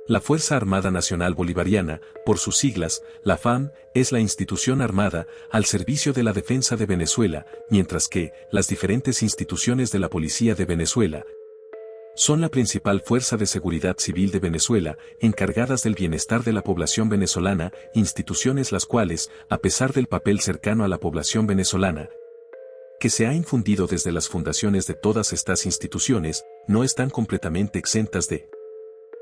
La Fuerza Armada Nacional Bolivariana, por sus siglas, la FAM, es la institución armada al servicio de la defensa de Venezuela, mientras que las diferentes instituciones de la Policía de Venezuela son la principal fuerza de seguridad civil de Venezuela, encargadas del bienestar de la población venezolana, instituciones las cuales, a pesar del papel cercano a la población venezolana, que se ha infundido desde las fundaciones de todas estas instituciones, no están completamente exentas de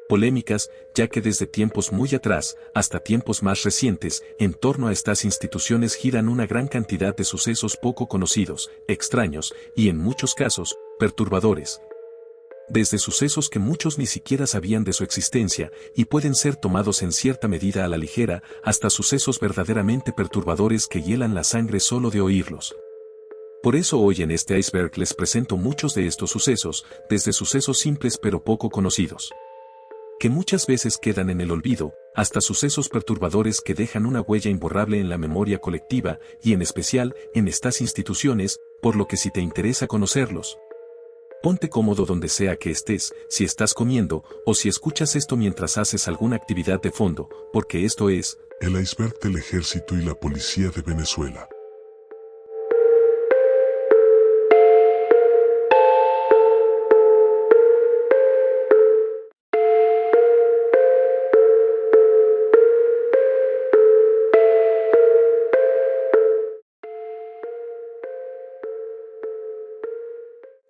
polémicas, ya que desde tiempos muy atrás, hasta tiempos más recientes, en torno a estas instituciones giran una gran cantidad de sucesos poco conocidos, extraños, y en muchos casos, perturbadores. Desde sucesos que muchos ni siquiera sabían de su existencia, y pueden ser tomados en cierta medida a la ligera, hasta sucesos verdaderamente perturbadores que hielan la sangre solo de oírlos. Por eso hoy en este iceberg les presento muchos de estos sucesos, desde sucesos simples pero poco conocidos, que muchas veces quedan en el olvido, hasta sucesos perturbadores que dejan una huella imborrable en la memoria colectiva y en especial en estas instituciones, por lo que si te interesa conocerlos, ponte cómodo donde sea que estés, si estás comiendo o si escuchas esto mientras haces alguna actividad de fondo, porque esto es el iceberg del Ejército y la Policía de Venezuela.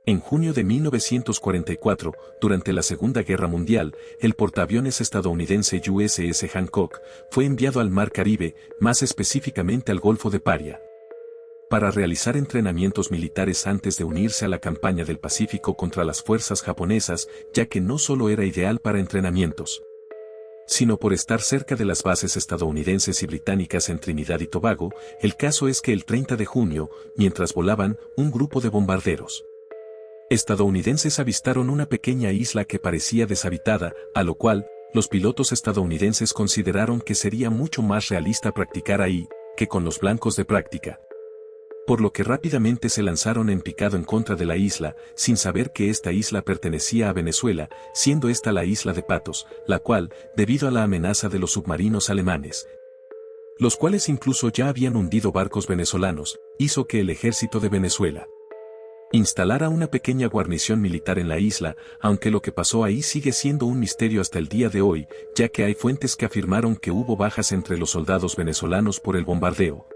En junio de 1944, durante la Segunda Guerra Mundial, el portaaviones estadounidense USS Hancock fue enviado al Mar Caribe, más específicamente al Golfo de Paria, para realizar entrenamientos militares antes de unirse a la campaña del Pacífico contra las fuerzas japonesas, ya que no solo era ideal para entrenamientos, sino por estar cerca de las bases estadounidenses y británicas en Trinidad y Tobago. El caso es que el 30 de junio, mientras volaban, un grupo de bombarderos estadounidenses avistaron una pequeña isla que parecía deshabitada, a lo cual, los pilotos estadounidenses consideraron que sería mucho más realista practicar ahí, que con los blancos de práctica. Por lo que rápidamente se lanzaron en picado en contra de la isla, sin saber que esta isla pertenecía a Venezuela, siendo esta la isla de Patos, la cual, debido a la amenaza de los submarinos alemanes, los cuales incluso ya habían hundido barcos venezolanos, hizo que el ejército de Venezuela instalara una pequeña guarnición militar en la isla, aunque lo que pasó ahí sigue siendo un misterio hasta el día de hoy, ya que hay fuentes que afirmaron que hubo bajas entre los soldados venezolanos por el bombardeo.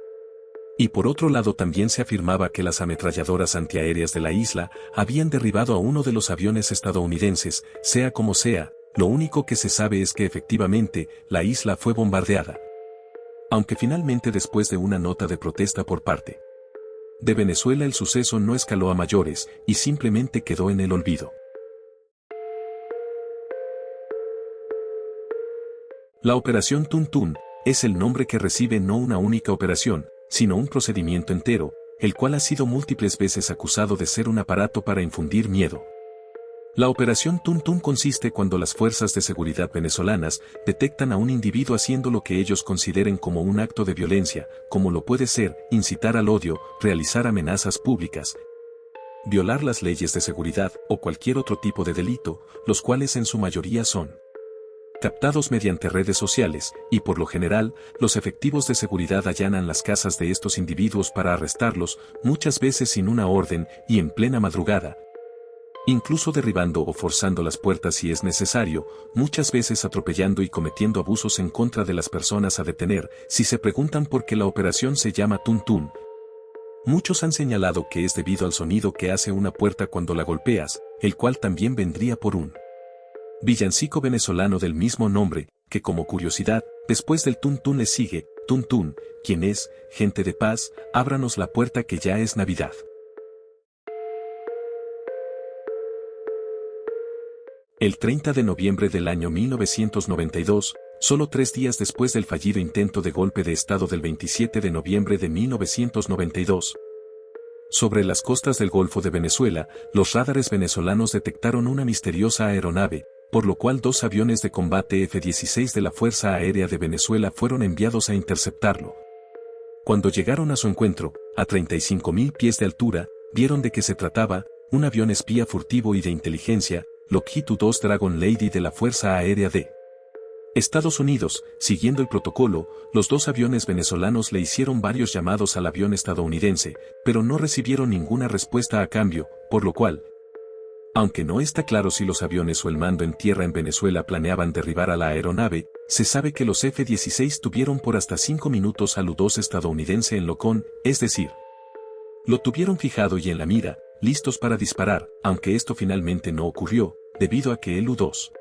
Y por otro lado también se afirmaba que las ametralladoras antiaéreas de la isla habían derribado a uno de los aviones estadounidenses. Sea como sea, lo único que se sabe es que efectivamente la isla fue bombardeada. Aunque finalmente después de una nota de protesta por parte de Venezuela el suceso no escaló a mayores y simplemente quedó en el olvido. La Operación Tuntún es el nombre que recibe no una única operación, sino un procedimiento entero, el cual ha sido múltiples veces acusado de ser un aparato para infundir miedo. La Operación Tuntún consiste cuando las fuerzas de seguridad venezolanas detectan a un individuo haciendo lo que ellos consideren como un acto de violencia, como lo puede ser incitar al odio, realizar amenazas públicas, violar las leyes de seguridad o cualquier otro tipo de delito, los cuales en su mayoría son captados mediante redes sociales, y por lo general, los efectivos de seguridad allanan las casas de estos individuos para arrestarlos, muchas veces sin una orden y en plena madrugada, incluso derribando o forzando las puertas si es necesario, muchas veces atropellando y cometiendo abusos en contra de las personas a detener. Si se preguntan por qué la operación se llama Tuntún, muchos han señalado que es debido al sonido que hace una puerta cuando la golpeas, el cual también vendría por un villancico venezolano del mismo nombre, que como curiosidad, después del Tuntún le sigue, Tuntún, quien es, gente de paz, ábranos la puerta que ya es Navidad. El 30 de noviembre del año 1992, solo 3 días después del fallido intento de golpe de Estado del 27 de noviembre de 1992, sobre las costas del Golfo de Venezuela, los radares venezolanos detectaron una misteriosa aeronave, por lo cual 2 aviones de combate F-16 de la Fuerza Aérea de Venezuela fueron enviados a interceptarlo. Cuando llegaron a su encuentro, a 35.000 pies de altura, vieron de qué se trataba, un avión espía furtivo y de inteligencia, Lockheed U-2 Dragon Lady de la Fuerza Aérea de Estados Unidos, siguiendo el protocolo, los dos aviones venezolanos le hicieron varios llamados al avión estadounidense, pero no recibieron ninguna respuesta a cambio, por lo cual, aunque no está claro si los aviones o el mando en tierra en Venezuela planeaban derribar a la aeronave, se sabe que los F-16 tuvieron por hasta 5 minutos al U-2 estadounidense en locón, es decir, lo tuvieron fijado y en la mira, listos para disparar, aunque esto finalmente no ocurrió, debido a que el U-2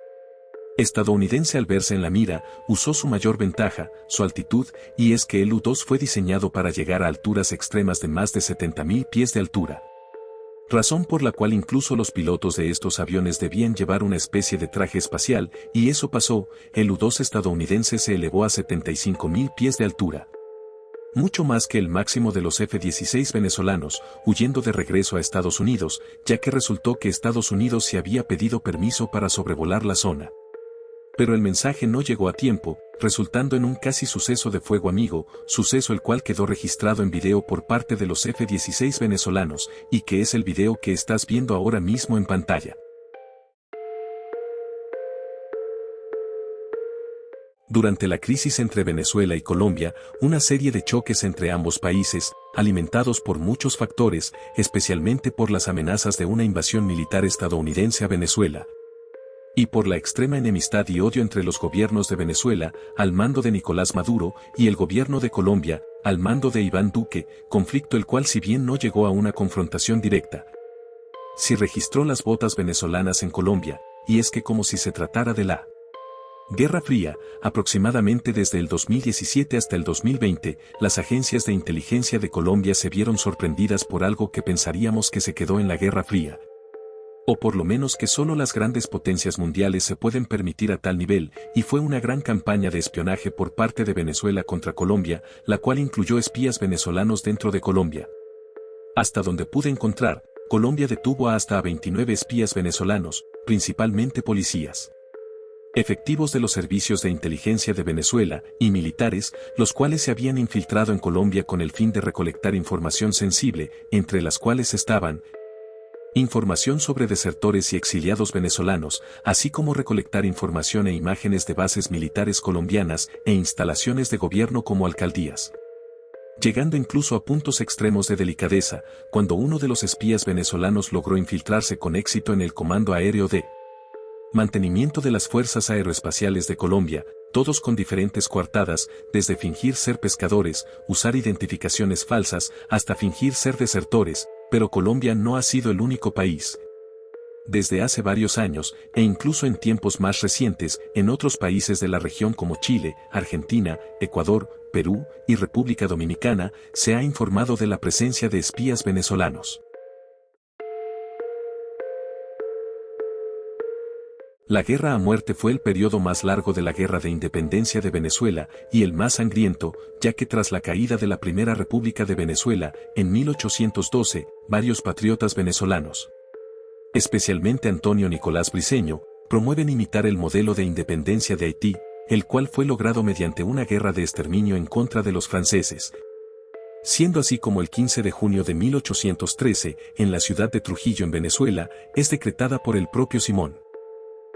estadounidense al verse en la mira, usó su mayor ventaja, su altitud, y es que el U-2 fue diseñado para llegar a alturas extremas de más de 70.000 pies de altura. Razón por la cual incluso los pilotos de estos aviones debían llevar una especie de traje espacial, y eso pasó, el U-2 estadounidense se elevó a 75.000 pies de altura. Mucho más que el máximo de los F-16 venezolanos, huyendo de regreso a Estados Unidos, ya que resultó que Estados Unidos se había pedido permiso para sobrevolar la zona. Pero el mensaje no llegó a tiempo, resultando en un casi suceso de fuego amigo, suceso el cual quedó registrado en video por parte de los F-16 venezolanos, y que es el video que estás viendo ahora mismo en pantalla. Durante la crisis entre Venezuela y Colombia, una serie de choques entre ambos países, alimentados por muchos factores, especialmente por las amenazas de una invasión militar estadounidense a Venezuela, y por la extrema enemistad y odio entre los gobiernos de Venezuela, al mando de Nicolás Maduro, y el gobierno de Colombia, al mando de Iván Duque, conflicto el cual si bien no llegó a una confrontación directa, sí registró las botas venezolanas en Colombia, y es que como si se tratara de la Guerra Fría, aproximadamente desde el 2017 hasta el 2020, las agencias de inteligencia de Colombia se vieron sorprendidas por algo que pensaríamos que se quedó en la Guerra Fría, o por lo menos que solo las grandes potencias mundiales se pueden permitir a tal nivel, y fue una gran campaña de espionaje por parte de Venezuela contra Colombia, la cual incluyó espías venezolanos dentro de Colombia. Hasta donde pude encontrar, Colombia detuvo hasta a 29 espías venezolanos, principalmente policías efectivos de los servicios de inteligencia de Venezuela, y militares, los cuales se habían infiltrado en Colombia con el fin de recolectar información sensible, entre las cuales estaban información sobre desertores y exiliados venezolanos, así como recolectar información e imágenes de bases militares colombianas e instalaciones de gobierno como alcaldías. Llegando incluso a puntos extremos de delicadeza, cuando uno de los espías venezolanos logró infiltrarse con éxito en el Comando Aéreo de Mantenimiento de las Fuerzas Aeroespaciales de Colombia, todos con diferentes coartadas, desde fingir ser pescadores, usar identificaciones falsas, hasta fingir ser desertores. Pero Colombia no ha sido el único país. Desde hace varios años, e incluso en tiempos más recientes, en otros países de la región como Chile, Argentina, Ecuador, Perú y República Dominicana, se ha informado de la presencia de espías venezolanos. La guerra a muerte fue el periodo más largo de la Guerra de Independencia de Venezuela y el más sangriento, ya que tras la caída de la Primera República de Venezuela, en 1812, varios patriotas venezolanos, especialmente Antonio Nicolás Briceño, promueven imitar el modelo de independencia de Haití, el cual fue logrado mediante una guerra de exterminio en contra de los franceses. Siendo así como el 15 de junio de 1813, en la ciudad de Trujillo en Venezuela, es decretada por el propio Simón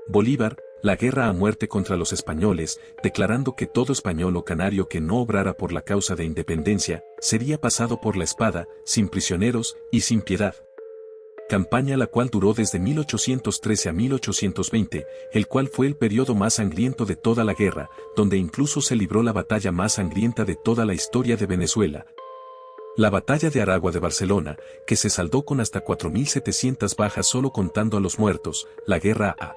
Bolívar, la guerra a muerte contra los españoles, declarando que todo español o canario que no obrara por la causa de independencia, sería pasado por la espada, sin prisioneros y sin piedad. Campaña la cual duró desde 1813 a 1820, el cual fue el periodo más sangriento de toda la guerra, donde incluso se libró la batalla más sangrienta de toda la historia de Venezuela. La batalla de Aragua de Barcelona, que se saldó con hasta 4.700 bajas solo contando a los muertos, la guerra a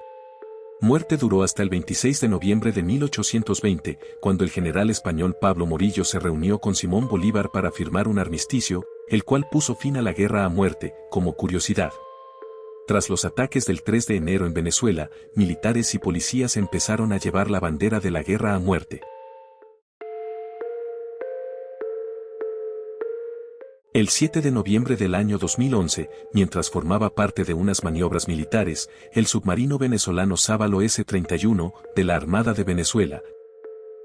muerte duró hasta el 26 de noviembre de 1820, cuando el general español Pablo Morillo se reunió con Simón Bolívar para firmar un armisticio, el cual puso fin a la guerra a muerte. Como curiosidad, tras los ataques del 3 de enero en Venezuela, militares y policías empezaron a llevar la bandera de la guerra a muerte. El 7 de noviembre del año 2011, mientras formaba parte de unas maniobras militares, el submarino venezolano Sábalo S-31, de la Armada de Venezuela,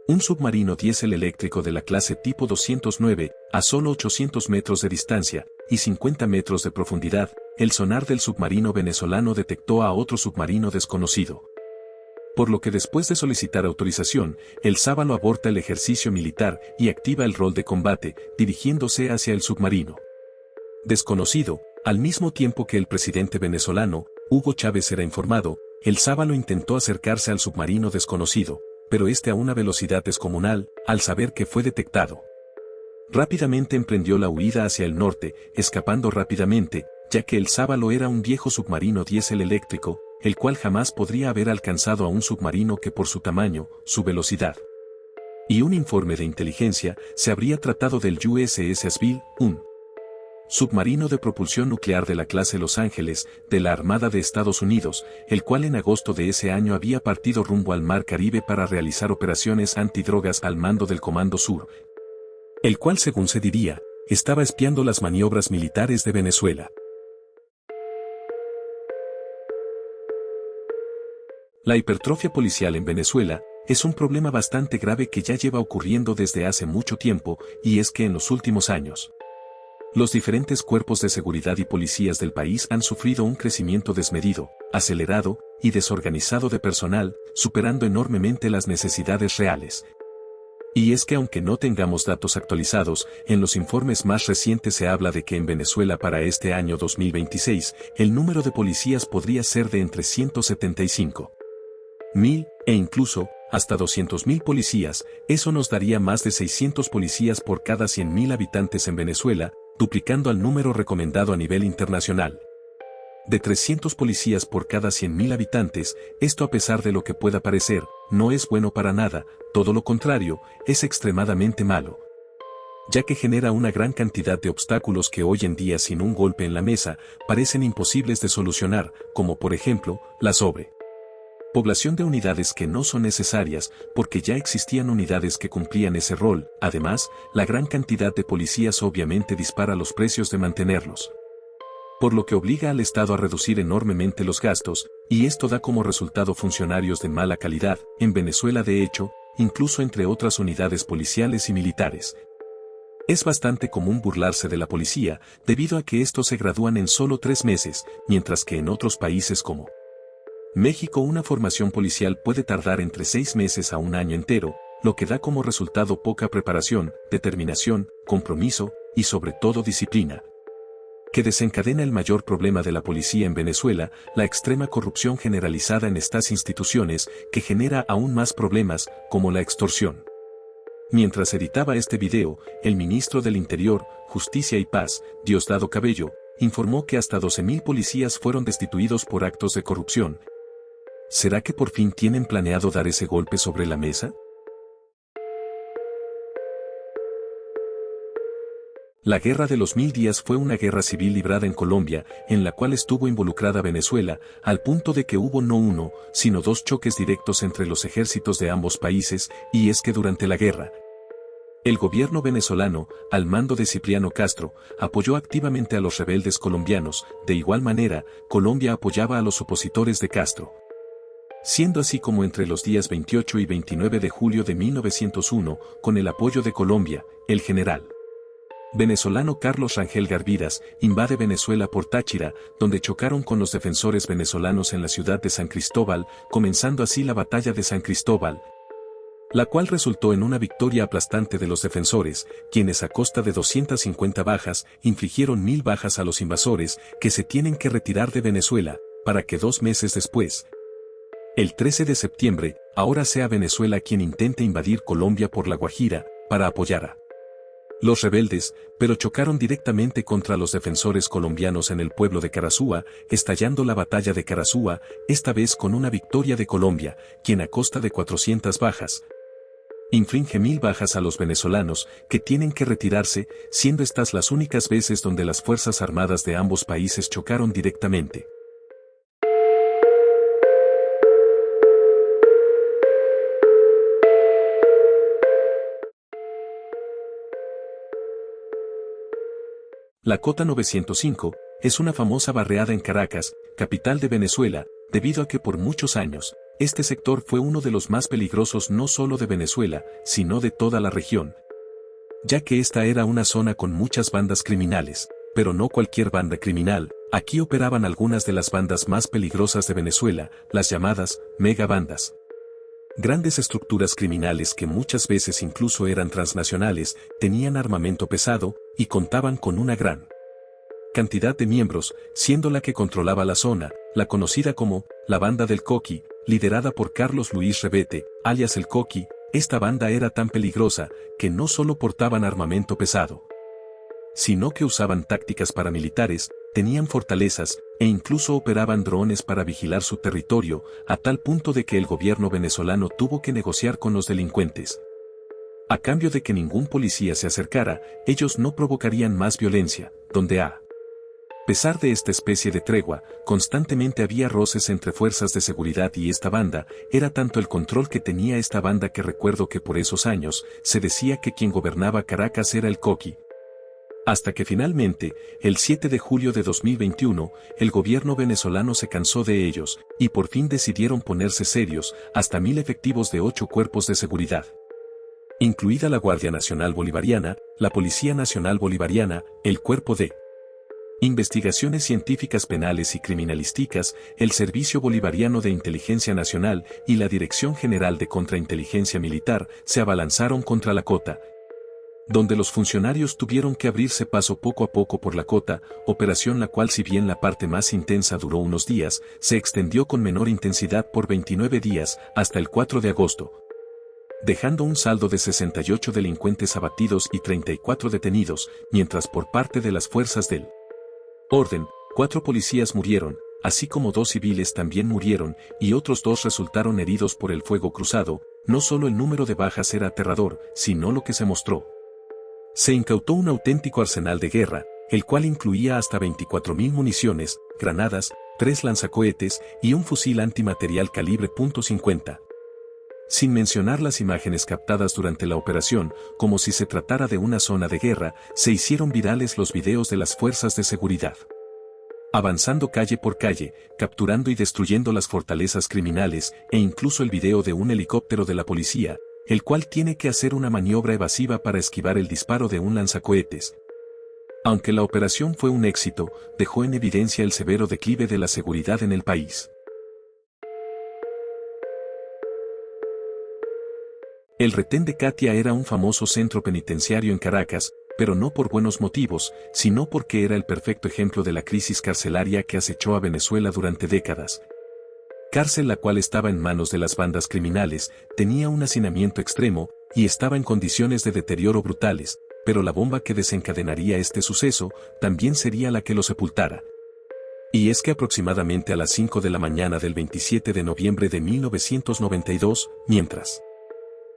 un submarino diésel eléctrico de la clase tipo 209, a solo 800 metros de distancia y 50 metros de profundidad, el sonar del submarino venezolano detectó a otro submarino desconocido. por lo que después de solicitar autorización, el sábalo aborta el ejercicio militar y activa el rol de combate, dirigiéndose hacia el submarino desconocido. Al mismo tiempo que el presidente venezolano, Hugo Chávez, era informado, el sábalo intentó acercarse al submarino desconocido, pero este a una velocidad descomunal, al saber que fue detectado. Rápidamente emprendió la huida hacia el norte, escapando rápidamente, ya que el sábalo era un viejo submarino diésel eléctrico, el cual jamás podría haber alcanzado a un submarino que por su tamaño, su velocidad y un informe de inteligencia, se habría tratado del USS Asville, un submarino de propulsión nuclear de la clase Los Ángeles, de la Armada de Estados Unidos, el cual en agosto de ese año había partido rumbo al Mar Caribe para realizar operaciones antidrogas al mando del Comando Sur, el cual, según se diría, estaba espiando las maniobras militares de Venezuela. La hipertrofia policial en Venezuela es un problema bastante grave que ya lleva ocurriendo desde hace mucho tiempo, y es que en los últimos años, los diferentes cuerpos de seguridad y policías del país han sufrido un crecimiento desmedido, acelerado y desorganizado de personal, superando enormemente las necesidades reales. Y es que aunque no tengamos datos actualizados, en los informes más recientes se habla de que en Venezuela para este año 2026, el número de policías podría ser de entre 175.000 e incluso hasta 200.000 policías. Eso nos daría más de 600 policías por cada 100.000 habitantes en Venezuela, duplicando al número recomendado a nivel internacional de 300 policías por cada 100.000 habitantes. Esto, a pesar de lo que pueda parecer, no es bueno para nada, todo lo contrario, es extremadamente malo, ya que genera una gran cantidad de obstáculos que hoy en día, sin un golpe en la mesa, parecen imposibles de solucionar, como por ejemplo, la población de unidades que no son necesarias, porque ya existían unidades que cumplían ese rol. Además, la gran cantidad de policías obviamente dispara los precios de mantenerlos, por lo que obliga al Estado a reducir enormemente los gastos, y esto da como resultado funcionarios de mala calidad. En Venezuela, de hecho, incluso entre otras unidades policiales y militares, es bastante común burlarse de la policía, debido a que estos se gradúan en solo 3 meses, mientras que en otros países como México una formación policial puede tardar entre 6 meses a un año entero, lo que da como resultado poca preparación, determinación, compromiso y sobre todo disciplina, que desencadena el mayor problema de la policía en Venezuela, la extrema corrupción generalizada en estas instituciones, que genera aún más problemas, como la extorsión. Mientras editaba este video, el ministro del Interior, Justicia y Paz, Diosdado Cabello, informó que hasta 12.000 policías fueron destituidos por actos de corrupción. ¿Será que por fin tienen planeado dar ese golpe sobre la mesa? La Guerra de los 1000 días fue una guerra civil librada en Colombia, en la cual estuvo involucrada Venezuela, al punto de que hubo no uno, sino 2 choques directos entre los ejércitos de ambos países, y es que durante la guerra, el gobierno venezolano, al mando de Cipriano Castro, apoyó activamente a los rebeldes colombianos. De igual manera, Colombia apoyaba a los opositores de Castro, siendo así como entre los días 28 y 29 de julio de 1901, con el apoyo de Colombia, el general venezolano Carlos Rangel Garvidas invade Venezuela por Táchira, donde chocaron con los defensores venezolanos en la ciudad de San Cristóbal, comenzando así la batalla de San Cristóbal, la cual resultó en una victoria aplastante de los defensores, quienes a costa de 250 bajas, infligieron 1000 bajas a los invasores, que se tienen que retirar de Venezuela, para que 2 meses después, el 13 de septiembre, ahora sea Venezuela quien intente invadir Colombia por La Guajira, para apoyar a los rebeldes, pero chocaron directamente contra los defensores colombianos en el pueblo de Carazúa, estallando la batalla de Carazúa, esta vez con una victoria de Colombia, quien a costa de 400 bajas, inflige 1000 bajas a los venezolanos, que tienen que retirarse, siendo estas las únicas veces donde las Fuerzas Armadas de ambos países chocaron directamente. La Cota 905 es una famosa barriada en Caracas, capital de Venezuela, debido a que por muchos años, este sector fue uno de los más peligrosos no solo de Venezuela, sino de toda la región, ya que esta era una zona con muchas bandas criminales, pero no cualquier banda criminal. Aquí operaban algunas de las bandas más peligrosas de Venezuela, las llamadas megabandas. Grandes estructuras criminales que muchas veces incluso eran transnacionales, tenían armamento pesado y contaban con una gran cantidad de miembros, siendo la que controlaba la zona, la conocida como la Banda del Coqui, liderada por Carlos Luis Rebete, alias el Coqui. Esta banda era tan peligrosa que no solo portaban armamento pesado, sino que usaban tácticas paramilitares, tenían fortalezas e incluso operaban drones para vigilar su territorio, a tal punto de que el gobierno venezolano tuvo que negociar con los delincuentes. A cambio de que ningún policía se acercara, ellos no provocarían más violencia, donde a pesar de esta especie de tregua, constantemente había roces entre fuerzas de seguridad y esta banda. Era tanto el control que tenía esta banda que recuerdo que por esos años se decía que quien gobernaba Caracas era el Coqui. Hasta que finalmente, el 7 de julio de 2021, el gobierno venezolano se cansó de ellos, y por fin decidieron ponerse serios, hasta 1000 efectivos de 8 cuerpos de seguridad, incluida la Guardia Nacional Bolivariana, la Policía Nacional Bolivariana, el Cuerpo de Investigaciones Científicas Penales y Criminalísticas, el Servicio Bolivariano de Inteligencia Nacional y la Dirección General de Contrainteligencia Militar se abalanzaron contra la cota, donde los funcionarios tuvieron que abrirse paso poco a poco por la cota, operación la cual, si bien la parte más intensa duró unos días, se extendió con menor intensidad por 29 días, hasta el 4 de agosto. Dejando un saldo de 68 delincuentes abatidos y 34 detenidos, mientras por parte de las fuerzas del orden, 4 policías murieron, así como 2 civiles también murieron, y otros 2 resultaron heridos por el fuego cruzado. No solo el número de bajas era aterrador, sino lo que se mostró. Se incautó un auténtico arsenal de guerra, el cual incluía hasta 24.000 municiones, granadas, 3 lanzacohetes y un fusil antimaterial calibre .50. Sin mencionar las imágenes captadas durante la operación, como si se tratara de una zona de guerra, se hicieron virales los videos de las fuerzas de seguridad, avanzando calle por calle, capturando y destruyendo las fortalezas criminales, e incluso el video de un helicóptero de la policía, el cual tiene que hacer una maniobra evasiva para esquivar el disparo de un lanzacohetes. Aunque la operación fue un éxito, dejó en evidencia el severo declive de la seguridad en el país. El retén de Katia era un famoso centro penitenciario en Caracas, pero no por buenos motivos, sino porque era el perfecto ejemplo de la crisis carcelaria que acechó a Venezuela durante décadas. Cárcel la cual estaba en manos de las bandas criminales, tenía un hacinamiento extremo, y estaba en condiciones de deterioro brutales, pero la bomba que desencadenaría este suceso, también sería la que lo sepultara. Y es que aproximadamente a las 5 de la mañana del 27 de noviembre de 1992, mientras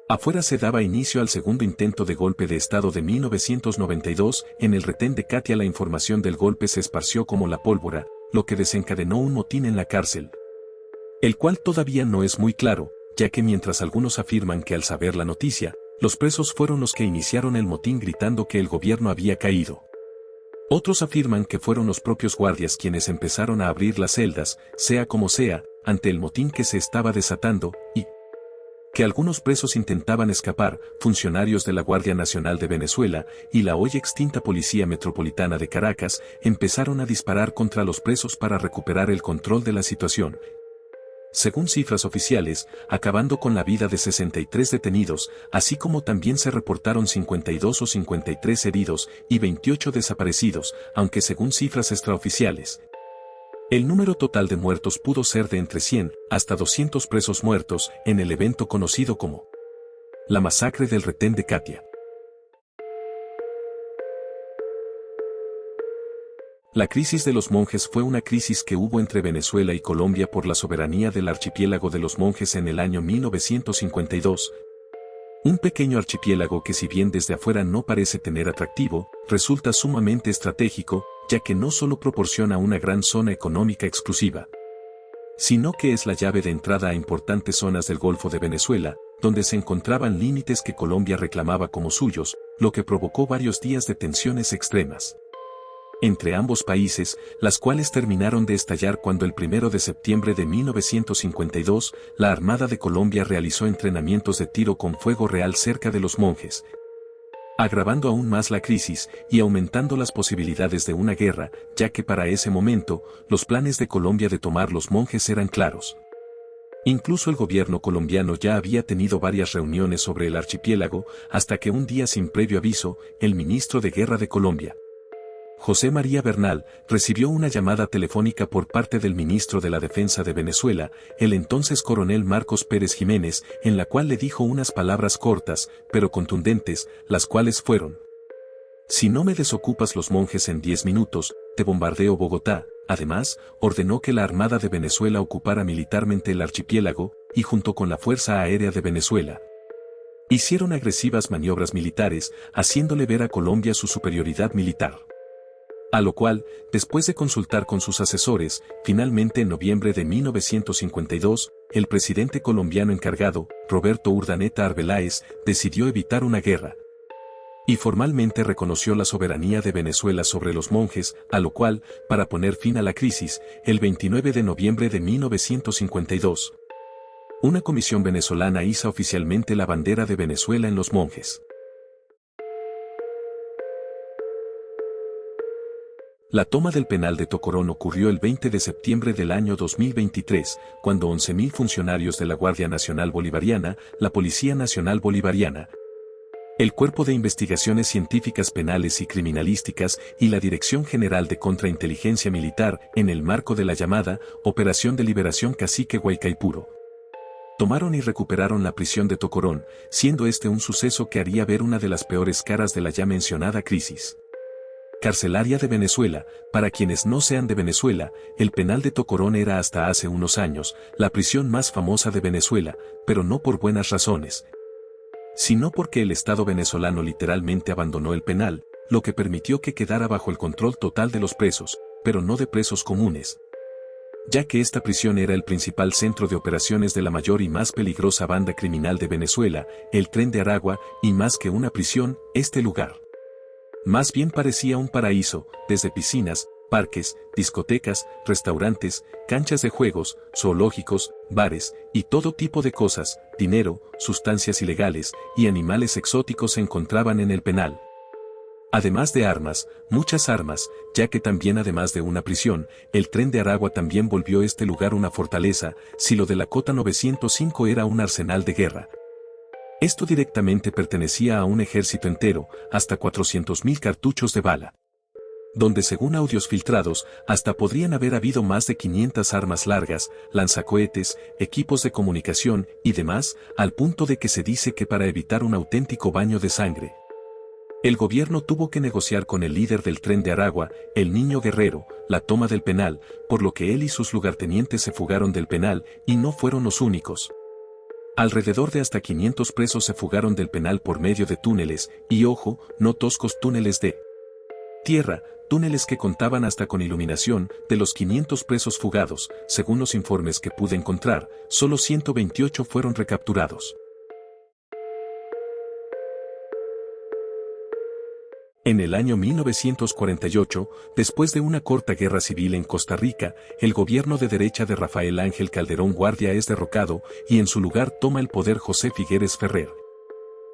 afuera se daba inicio al segundo intento de golpe de Estado de 1992, en el retén de Katia la información del golpe se esparció como la pólvora, lo que desencadenó un motín en la cárcel, el cual todavía no es muy claro, ya que mientras algunos afirman que al saber la noticia, los presos fueron los que iniciaron el motín gritando que el gobierno había caído. Otros afirman que fueron los propios guardias quienes empezaron a abrir las celdas, sea como sea, ante el motín que se estaba desatando, y que algunos presos intentaban escapar. Funcionarios de la Guardia Nacional de Venezuela y la hoy extinta Policía Metropolitana de Caracas empezaron a disparar contra los presos para recuperar el control de la situación. Según cifras oficiales, acabando con la vida de 63 detenidos, así como también se reportaron 52 o 53 heridos y 28 desaparecidos, aunque según cifras extraoficiales, el número total de muertos pudo ser de entre 100 hasta 200 presos muertos en el evento conocido como la masacre del retén de Katia. La crisis de los monjes fue una crisis que hubo entre Venezuela y Colombia por la soberanía del archipiélago de los monjes en el año 1952. Un pequeño archipiélago que, si bien desde afuera no parece tener atractivo, resulta sumamente estratégico, ya que no solo proporciona una gran zona económica exclusiva, sino que es la llave de entrada a importantes zonas del Golfo de Venezuela, donde se encontraban límites que Colombia reclamaba como suyos, lo que provocó varios días de tensiones extremas entre ambos países, las cuales terminaron de estallar cuando el 1 de septiembre de 1952, la Armada de Colombia realizó entrenamientos de tiro con fuego real cerca de los monjes, agravando aún más la crisis y aumentando las posibilidades de una guerra, ya que para ese momento, los planes de Colombia de tomar los monjes eran claros. Incluso el gobierno colombiano ya había tenido varias reuniones sobre el archipiélago, hasta que un día sin previo aviso, el ministro de Guerra de Colombia, José María Bernal, recibió una llamada telefónica por parte del ministro de la Defensa de Venezuela, el entonces coronel Marcos Pérez Jiménez, en la cual le dijo unas palabras cortas, pero contundentes, las cuales fueron: si no me desocupas los monjes en 10 minutos, te bombardeo Bogotá. Además, ordenó que la Armada de Venezuela ocupara militarmente el archipiélago, y junto con la Fuerza Aérea de Venezuela, hicieron agresivas maniobras militares, haciéndole ver a Colombia su superioridad militar. A lo cual, después de consultar con sus asesores, finalmente en noviembre de 1952, el presidente colombiano encargado, Roberto Urdaneta Arbeláez, decidió evitar una guerra y formalmente reconoció la soberanía de Venezuela sobre los monjes, a lo cual, para poner fin a la crisis, el 29 de noviembre de 1952, una comisión venezolana hizo oficialmente la bandera de Venezuela en los monjes. La toma del penal de Tocorón ocurrió el 20 de septiembre del año 2023, cuando 11.000 funcionarios de la Guardia Nacional Bolivariana, la Policía Nacional Bolivariana, el Cuerpo de Investigaciones Científicas Penales y Criminalísticas y la Dirección General de Contrainteligencia Militar, en el marco de la llamada Operación de Liberación Cacique Guaycaipuro, tomaron y recuperaron la prisión de Tocorón, siendo este un suceso que haría ver una de las peores caras de la ya mencionada crisis carcelaria de Venezuela. Para quienes no sean de Venezuela, el penal de Tocorón era hasta hace unos años la prisión más famosa de Venezuela, pero no por buenas razones, sino porque el Estado venezolano literalmente abandonó el penal, lo que permitió que quedara bajo el control total de los presos, pero no de presos comunes, ya que esta prisión era el principal centro de operaciones de la mayor y más peligrosa banda criminal de Venezuela, el Tren de Aragua, y más que una prisión, este lugar más bien parecía un paraíso, desde piscinas, parques, discotecas, restaurantes, canchas de juegos, zoológicos, bares, y todo tipo de cosas, dinero, sustancias ilegales, y animales exóticos se encontraban en el penal. Además de armas, muchas armas, ya que también además de una prisión, el Tren de Aragua también volvió este lugar una fortaleza, si lo de la Cota 905 era un arsenal de guerra. Esto directamente pertenecía a un ejército entero, hasta 400.000 cartuchos de bala, donde según audios filtrados, hasta podrían haber habido más de 500 armas largas, lanzacohetes, equipos de comunicación y demás, al punto de que se dice que para evitar un auténtico baño de sangre, el gobierno tuvo que negociar con el líder del Tren de Aragua, el Niño Guerrero, la toma del penal, por lo que él y sus lugartenientes se fugaron del penal, y no fueron los únicos. Alrededor de hasta 500 presos se fugaron del penal por medio de túneles, y ojo, no toscos túneles de tierra, túneles que contaban hasta con iluminación. De los 500 presos fugados, según los informes que pude encontrar, solo 128 fueron recapturados. En el año 1948, después de una corta guerra civil en Costa Rica, el gobierno de derecha de Rafael Ángel Calderón Guardia es derrocado y en su lugar toma el poder José Figueres Ferrer,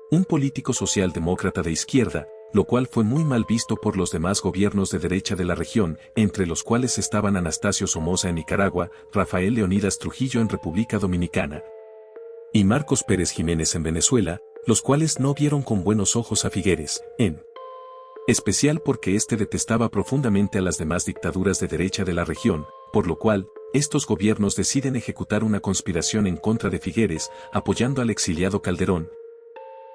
un político socialdemócrata de izquierda, lo cual fue muy mal visto por los demás gobiernos de derecha de la región, entre los cuales estaban Anastasio Somoza en Nicaragua, Rafael Leonidas Trujillo en República Dominicana y Marcos Pérez Jiménez en Venezuela, los cuales no vieron con buenos ojos a Figueres, en especial porque éste detestaba profundamente a las demás dictaduras de derecha de la región, por lo cual, estos gobiernos deciden ejecutar una conspiración en contra de Figueres, apoyando al exiliado Calderón.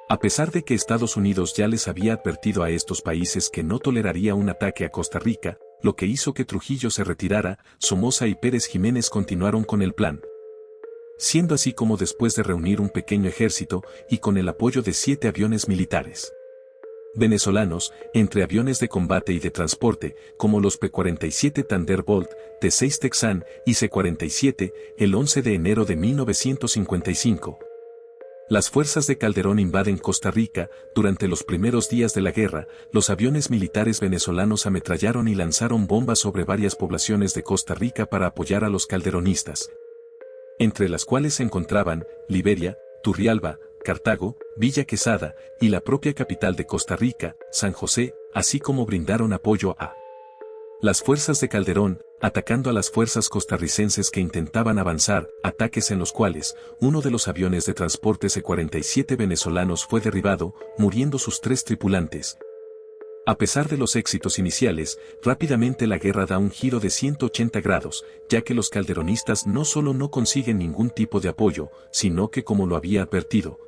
A pesar de que Estados Unidos ya les había advertido a estos países que no toleraría un ataque a Costa Rica, lo que hizo que Trujillo se retirara, Somoza y Pérez Jiménez continuaron con el plan. Siendo así como después de reunir un pequeño ejército, y con el apoyo de 7 aviones militares venezolanos, entre aviones de combate y de transporte, como los P-47 Thunderbolt, T-6 Texan y C-47, el 11 de enero de 1955. Las fuerzas de Calderón invaden Costa Rica. Durante los primeros días de la guerra, los aviones militares venezolanos ametrallaron y lanzaron bombas sobre varias poblaciones de Costa Rica para apoyar a los calderonistas, entre las cuales se encontraban Liberia, Turrialba, Cartago, Villa Quesada, y la propia capital de Costa Rica, San José, así como brindaron apoyo a las fuerzas de Calderón, atacando a las fuerzas costarricenses que intentaban avanzar, ataques en los cuales uno de los aviones de transporte C-47 venezolanos fue derribado, muriendo sus 3 tripulantes. A pesar de los éxitos iniciales, rápidamente la guerra da un giro de 180 grados, ya que los calderonistas no solo no consiguen ningún tipo de apoyo, sino que, como lo había advertido,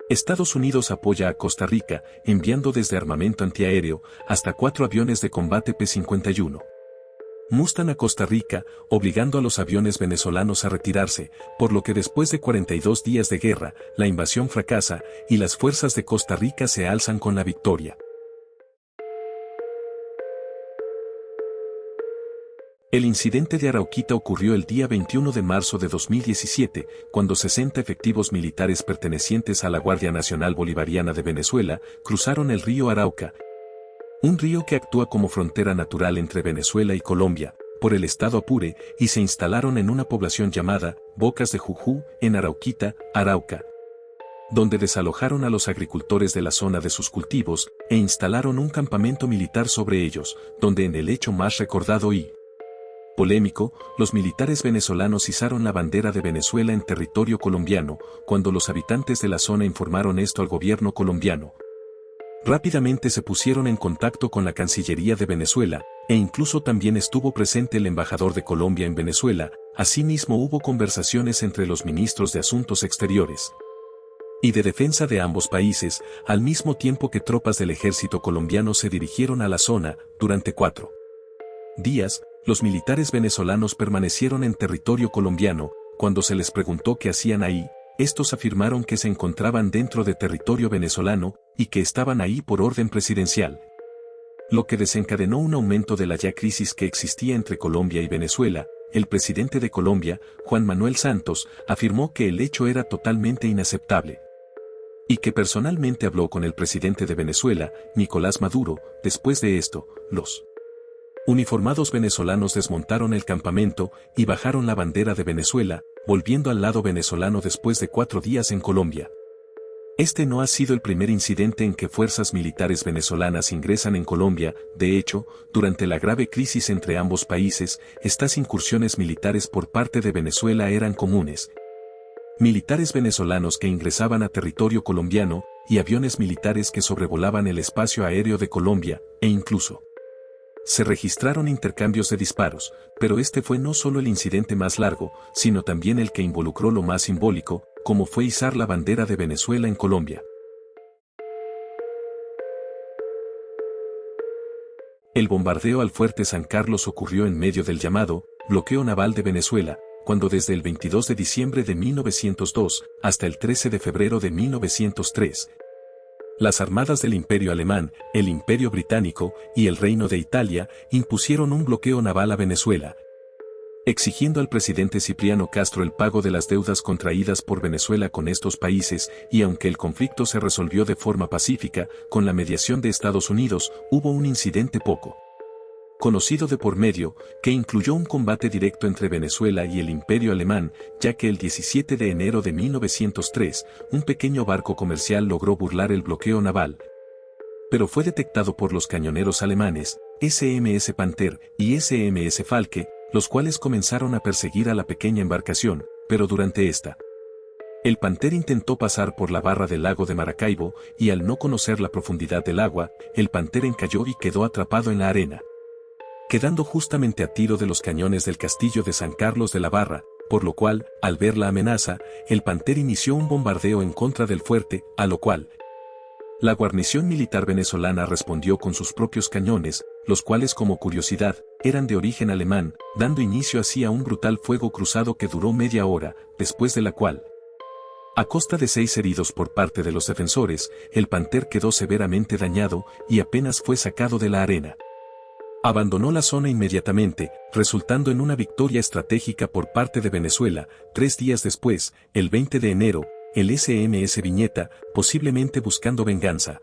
Estados Unidos apoya a Costa Rica, enviando desde armamento antiaéreo hasta 4 aviones de combate P-51 Mustang a Costa Rica, obligando a los aviones venezolanos a retirarse, por lo que después de 42 días de guerra, la invasión fracasa y las fuerzas de Costa Rica se alzan con la victoria. El incidente de Arauquita ocurrió el día 21 de marzo de 2017, cuando 60 efectivos militares pertenecientes a la Guardia Nacional Bolivariana de Venezuela cruzaron el río Arauca, un río que actúa como frontera natural entre Venezuela y Colombia, por el estado Apure, y se instalaron en una población llamada Bocas de Jujú, en Arauquita, Arauca, donde desalojaron a los agricultores de la zona de sus cultivos e instalaron un campamento militar sobre ellos, donde en el hecho más recordado y polémico, los militares venezolanos izaron la bandera de Venezuela en territorio colombiano, cuando los habitantes de la zona informaron esto al gobierno colombiano. Rápidamente se pusieron en contacto con la Cancillería de Venezuela, e incluso también estuvo presente el embajador de Colombia en Venezuela. Asimismo hubo conversaciones entre los ministros de Asuntos Exteriores y de Defensa de ambos países, al mismo tiempo que tropas del ejército colombiano se dirigieron a la zona. Durante 4 días, los militares venezolanos permanecieron en territorio colombiano. Cuando se les preguntó qué hacían ahí, estos afirmaron que se encontraban dentro de territorio venezolano y que estaban ahí por orden presidencial, lo que desencadenó un aumento de la ya crisis que existía entre Colombia y Venezuela. El presidente de Colombia, Juan Manuel Santos, afirmó que el hecho era totalmente inaceptable y que personalmente habló con el presidente de Venezuela, Nicolás Maduro. Después de esto, los uniformados venezolanos desmontaron el campamento y bajaron la bandera de Venezuela, volviendo al lado venezolano después de 4 días en Colombia. Este no ha sido el primer incidente en que fuerzas militares venezolanas ingresan en Colombia. De hecho, durante la grave crisis entre ambos países, estas incursiones militares por parte de Venezuela eran comunes. Militares venezolanos que ingresaban a territorio colombiano, y aviones militares que sobrevolaban el espacio aéreo de Colombia, e incluso se registraron intercambios de disparos, pero este fue no solo el incidente más largo, sino también el que involucró lo más simbólico, como fue izar la bandera de Venezuela en Colombia. El bombardeo al fuerte San Carlos ocurrió en medio del llamado bloqueo naval de Venezuela, cuando desde el 22 de diciembre de 1902 hasta el 13 de febrero de 1903, las armadas del Imperio Alemán, el Imperio Británico y el Reino de Italia impusieron un bloqueo naval a Venezuela, exigiendo al presidente Cipriano Castro el pago de las deudas contraídas por Venezuela con estos países. Y aunque el conflicto se resolvió de forma pacífica, con la mediación de Estados Unidos, hubo un incidente poco conocido de por medio, que incluyó un combate directo entre Venezuela y el Imperio Alemán, ya que el 17 de enero de 1903, un pequeño barco comercial logró burlar el bloqueo naval, pero fue detectado por los cañoneros alemanes, SMS Panther y SMS Falke, los cuales comenzaron a perseguir a la pequeña embarcación, pero durante esta, el Panther intentó pasar por la barra del lago de Maracaibo, y al no conocer la profundidad del agua, el Panther encalló y quedó atrapado en la arena, quedando justamente a tiro de los cañones del castillo de San Carlos de la Barra, por lo cual, al ver la amenaza, el Panther inició un bombardeo en contra del fuerte, a lo cual la guarnición militar venezolana respondió con sus propios cañones, los cuales, como curiosidad, eran de origen alemán, dando inicio así a un brutal fuego cruzado que duró media hora, después de la cual, a costa de 6 heridos por parte de los defensores, el Panther quedó severamente dañado y apenas fue sacado de la arena, abandonó la zona inmediatamente, resultando en una victoria estratégica por parte de Venezuela. 3 días después, el 20 de enero, el SMS Viñeta, posiblemente buscando venganza,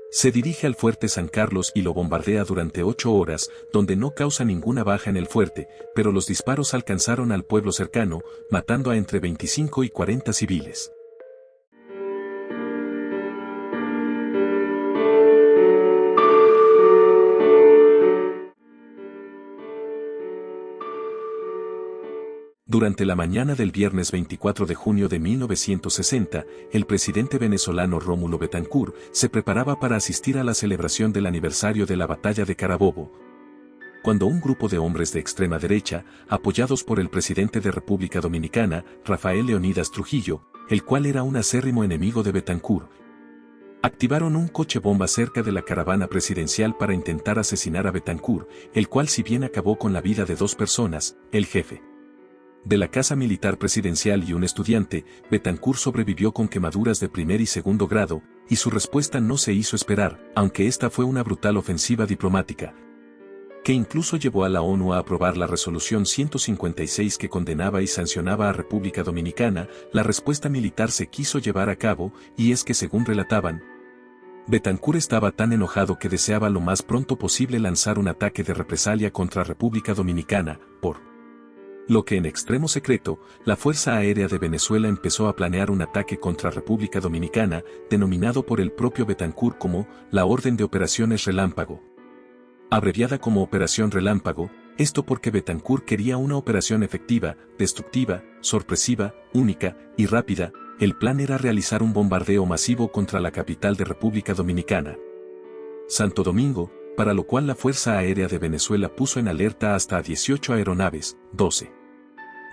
se dirige al fuerte San Carlos y lo bombardea durante 8 horas, donde no causa ninguna baja en el fuerte, pero los disparos alcanzaron al pueblo cercano, matando a entre 25 y 40 civiles. Durante la mañana del viernes 24 de junio de 1960, el presidente venezolano Rómulo Betancourt se preparaba para asistir a la celebración del aniversario de la Batalla de Carabobo, cuando un grupo de hombres de extrema derecha, apoyados por el presidente de República Dominicana, Rafael Leónidas Trujillo, el cual era un acérrimo enemigo de Betancourt, activaron un coche bomba cerca de la caravana presidencial para intentar asesinar a Betancourt, el cual si bien acabó con la vida de 2 personas, el jefe de la Casa Militar Presidencial y un estudiante, Betancourt sobrevivió con quemaduras de primer y segundo grado, y su respuesta no se hizo esperar, aunque esta fue una brutal ofensiva diplomática, que incluso llevó a la ONU a aprobar la resolución 156 que condenaba y sancionaba a República Dominicana. La respuesta militar se quiso llevar a cabo, y es que según relataban, Betancourt estaba tan enojado que deseaba lo más pronto posible lanzar un ataque de represalia contra República Dominicana, por lo que en extremo secreto, la Fuerza Aérea de Venezuela empezó a planear un ataque contra República Dominicana, denominado por el propio Betancourt como la Orden de Operaciones Relámpago, abreviada como Operación Relámpago, esto porque Betancourt quería una operación efectiva, destructiva, sorpresiva, única y rápida. El plan era realizar un bombardeo masivo contra la capital de República Dominicana, Santo Domingo, para lo cual la Fuerza Aérea de Venezuela puso en alerta hasta a 18 aeronaves, 12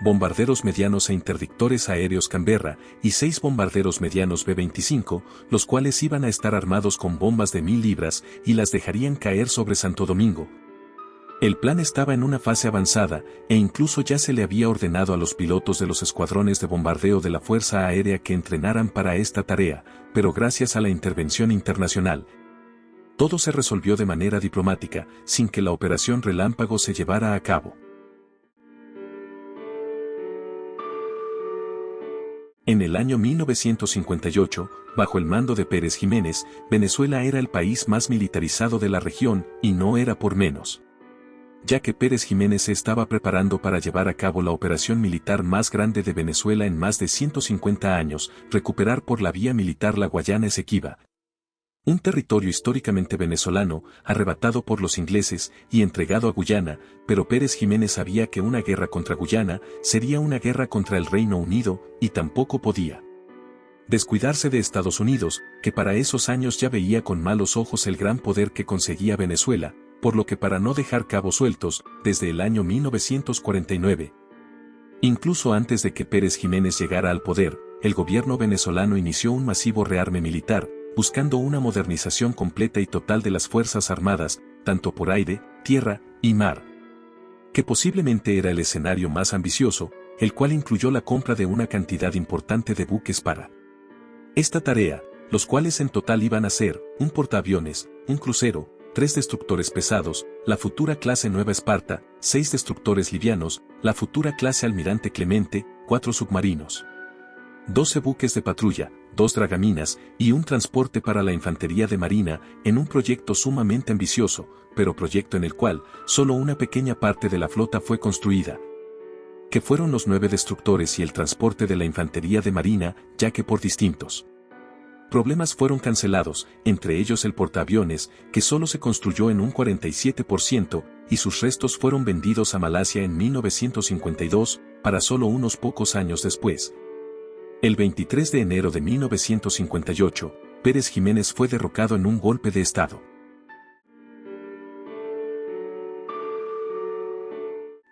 bombarderos medianos e interdictores aéreos Canberra y 6 bombarderos medianos B-25, los cuales iban a estar armados con bombas de 1000 libras y las dejarían caer sobre Santo Domingo. El plan estaba en una fase avanzada, e incluso ya se le había ordenado a los pilotos de los escuadrones de bombardeo de la Fuerza Aérea que entrenaran para esta tarea, pero gracias a la intervención internacional, todo se resolvió de manera diplomática, sin que la Operación Relámpago se llevara a cabo. En el año 1958, bajo el mando de Pérez Jiménez, Venezuela era el país más militarizado de la región, y no era por menos, ya que Pérez Jiménez se estaba preparando para llevar a cabo la operación militar más grande de Venezuela en más de 150 años, recuperar por la vía militar la Guayana Esequiba, un territorio históricamente venezolano, arrebatado por los ingleses y entregado a Guyana, pero Pérez Jiménez sabía que una guerra contra Guyana sería una guerra contra el Reino Unido, y tampoco podía descuidarse de Estados Unidos, que para esos años ya veía con malos ojos el gran poder que conseguía Venezuela, por lo que para no dejar cabos sueltos, desde el año 1949, incluso antes de que Pérez Jiménez llegara al poder, el gobierno venezolano inició un masivo rearme militar, buscando una modernización completa y total de las Fuerzas Armadas, tanto por aire, tierra y mar, que posiblemente era el escenario más ambicioso, el cual incluyó la compra de una cantidad importante de buques para esta tarea, los cuales en total iban a ser un portaaviones, un crucero, 3 destructores pesados, la futura clase Nueva Esparta, 6 destructores livianos, la futura clase Almirante Clemente, 4 submarinos, 12 buques de patrulla, 2 dragaminas y un transporte para la infantería de marina, en un proyecto sumamente ambicioso, pero proyecto en el cual solo una pequeña parte de la flota fue construida, que fueron los 9 destructores y el transporte de la infantería de marina, ya que por distintos problemas fueron cancelados, entre ellos el portaaviones, que solo se construyó en un 47%, y sus restos fueron vendidos a Malasia en 1952, para solo unos pocos años después. El 23 de enero de 1958, Pérez Jiménez fue derrocado en un golpe de Estado.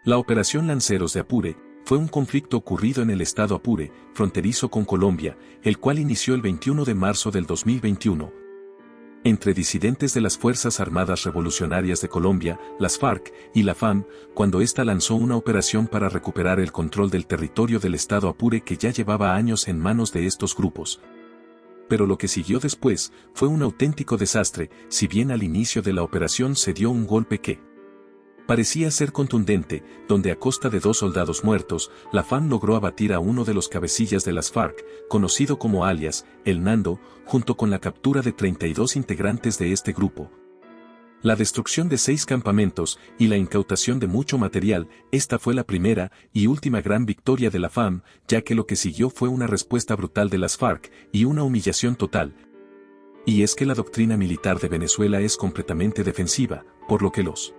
La Operación Lanceros de Apure fue un conflicto ocurrido en el estado Apure, fronterizo con Colombia, el cual inició el 21 de marzo del 2021. Entre disidentes de las Fuerzas Armadas Revolucionarias de Colombia, las FARC, y la FAM, cuando ésta lanzó una operación para recuperar el control del territorio del estado Apure que ya llevaba años en manos de estos grupos. Pero lo que siguió después fue un auténtico desastre, si bien al inicio de la operación se dio un golpe que parecía ser contundente, donde a costa de 2 soldados muertos, la FAM logró abatir a uno de los cabecillas de las FARC, conocido como alias, El Nando, junto con la captura de 32 integrantes de este grupo. La destrucción de 6 campamentos y la incautación de mucho material, esta fue la primera y última gran victoria de la FAM, ya que lo que siguió fue una respuesta brutal de las FARC y una humillación total. Y es que la doctrina militar de Venezuela es completamente defensiva, por lo que los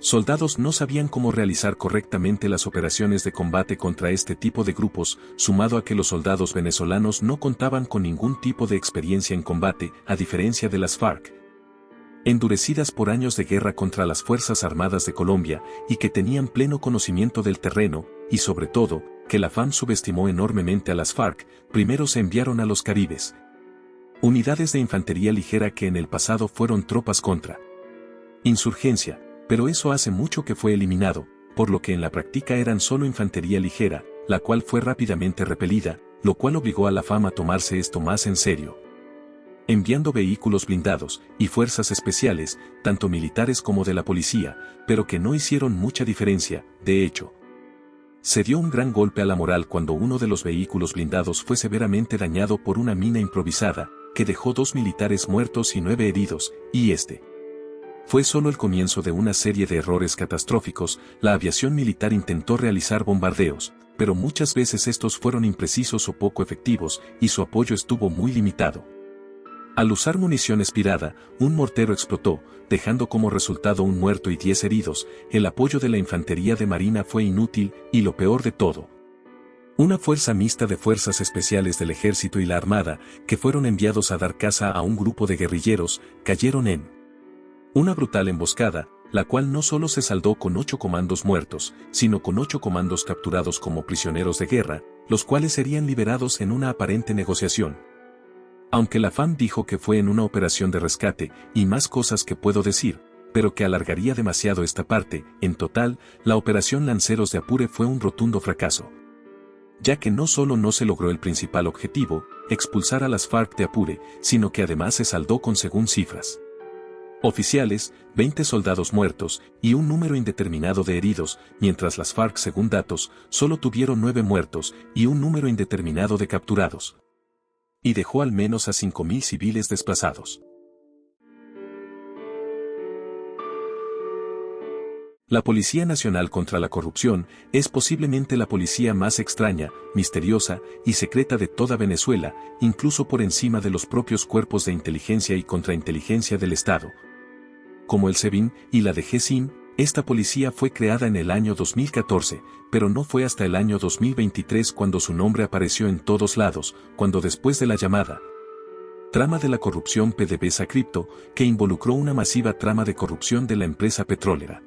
Soldados no sabían cómo realizar correctamente las operaciones de combate contra este tipo de grupos, sumado a que los soldados venezolanos no contaban con ningún tipo de experiencia en combate, a diferencia de las FARC, endurecidas por años de guerra contra las Fuerzas Armadas de Colombia y que tenían pleno conocimiento del terreno, y sobre todo, que la FAM subestimó enormemente a las FARC. Primero se enviaron a los Caribes, unidades de infantería ligera que en el pasado fueron tropas contra insurgencia, pero eso hace mucho que fue eliminado, por lo que en la práctica eran solo infantería ligera, la cual fue rápidamente repelida, lo cual obligó a la FAM a tomarse esto más en serio, enviando vehículos blindados y fuerzas especiales, tanto militares como de la policía, pero que no hicieron mucha diferencia. De hecho, se dio un gran golpe a la moral cuando uno de los vehículos blindados fue severamente dañado por una mina improvisada, que dejó 2 militares muertos y 9 heridos, y este fue solo el comienzo de una serie de errores catastróficos. La aviación militar intentó realizar bombardeos, pero muchas veces estos fueron imprecisos o poco efectivos, y su apoyo estuvo muy limitado. Al usar munición expirada, un mortero explotó, dejando como resultado un muerto y 10 heridos. El apoyo de la infantería de marina fue inútil, y lo peor de todo, una fuerza mixta de fuerzas especiales del ejército y la armada, que fueron enviados a dar caza a un grupo de guerrilleros, cayeron en una brutal emboscada, la cual no solo se saldó con 8 comandos muertos, sino con 8 comandos capturados como prisioneros de guerra, los cuales serían liberados en una aparente negociación. Aunque la FAM dijo que fue en una operación de rescate, y más cosas que puedo decir, pero que alargaría demasiado esta parte. En total, la operación Lanceros de Apure fue un rotundo fracaso, ya que no solo no se logró el principal objetivo, expulsar a las FARC de Apure, sino que además se saldó con, según cifras oficiales, 20 soldados muertos y un número indeterminado de heridos, mientras las FARC, según datos, solo tuvieron 9 muertos y un número indeterminado de capturados, y dejó al menos a 5.000 civiles desplazados. La Policía Nacional contra la Corrupción es posiblemente la policía más extraña, misteriosa y secreta de toda Venezuela, incluso por encima de los propios cuerpos de inteligencia y contrainteligencia del Estado, como el SEBIN y la DGCIN. Esta policía fue creada en el año 2014, pero no fue hasta el año 2023 cuando su nombre apareció en todos lados, cuando después de la llamada trama de la corrupción PDVSA Cripto, que involucró una masiva trama de corrupción de la empresa petrolera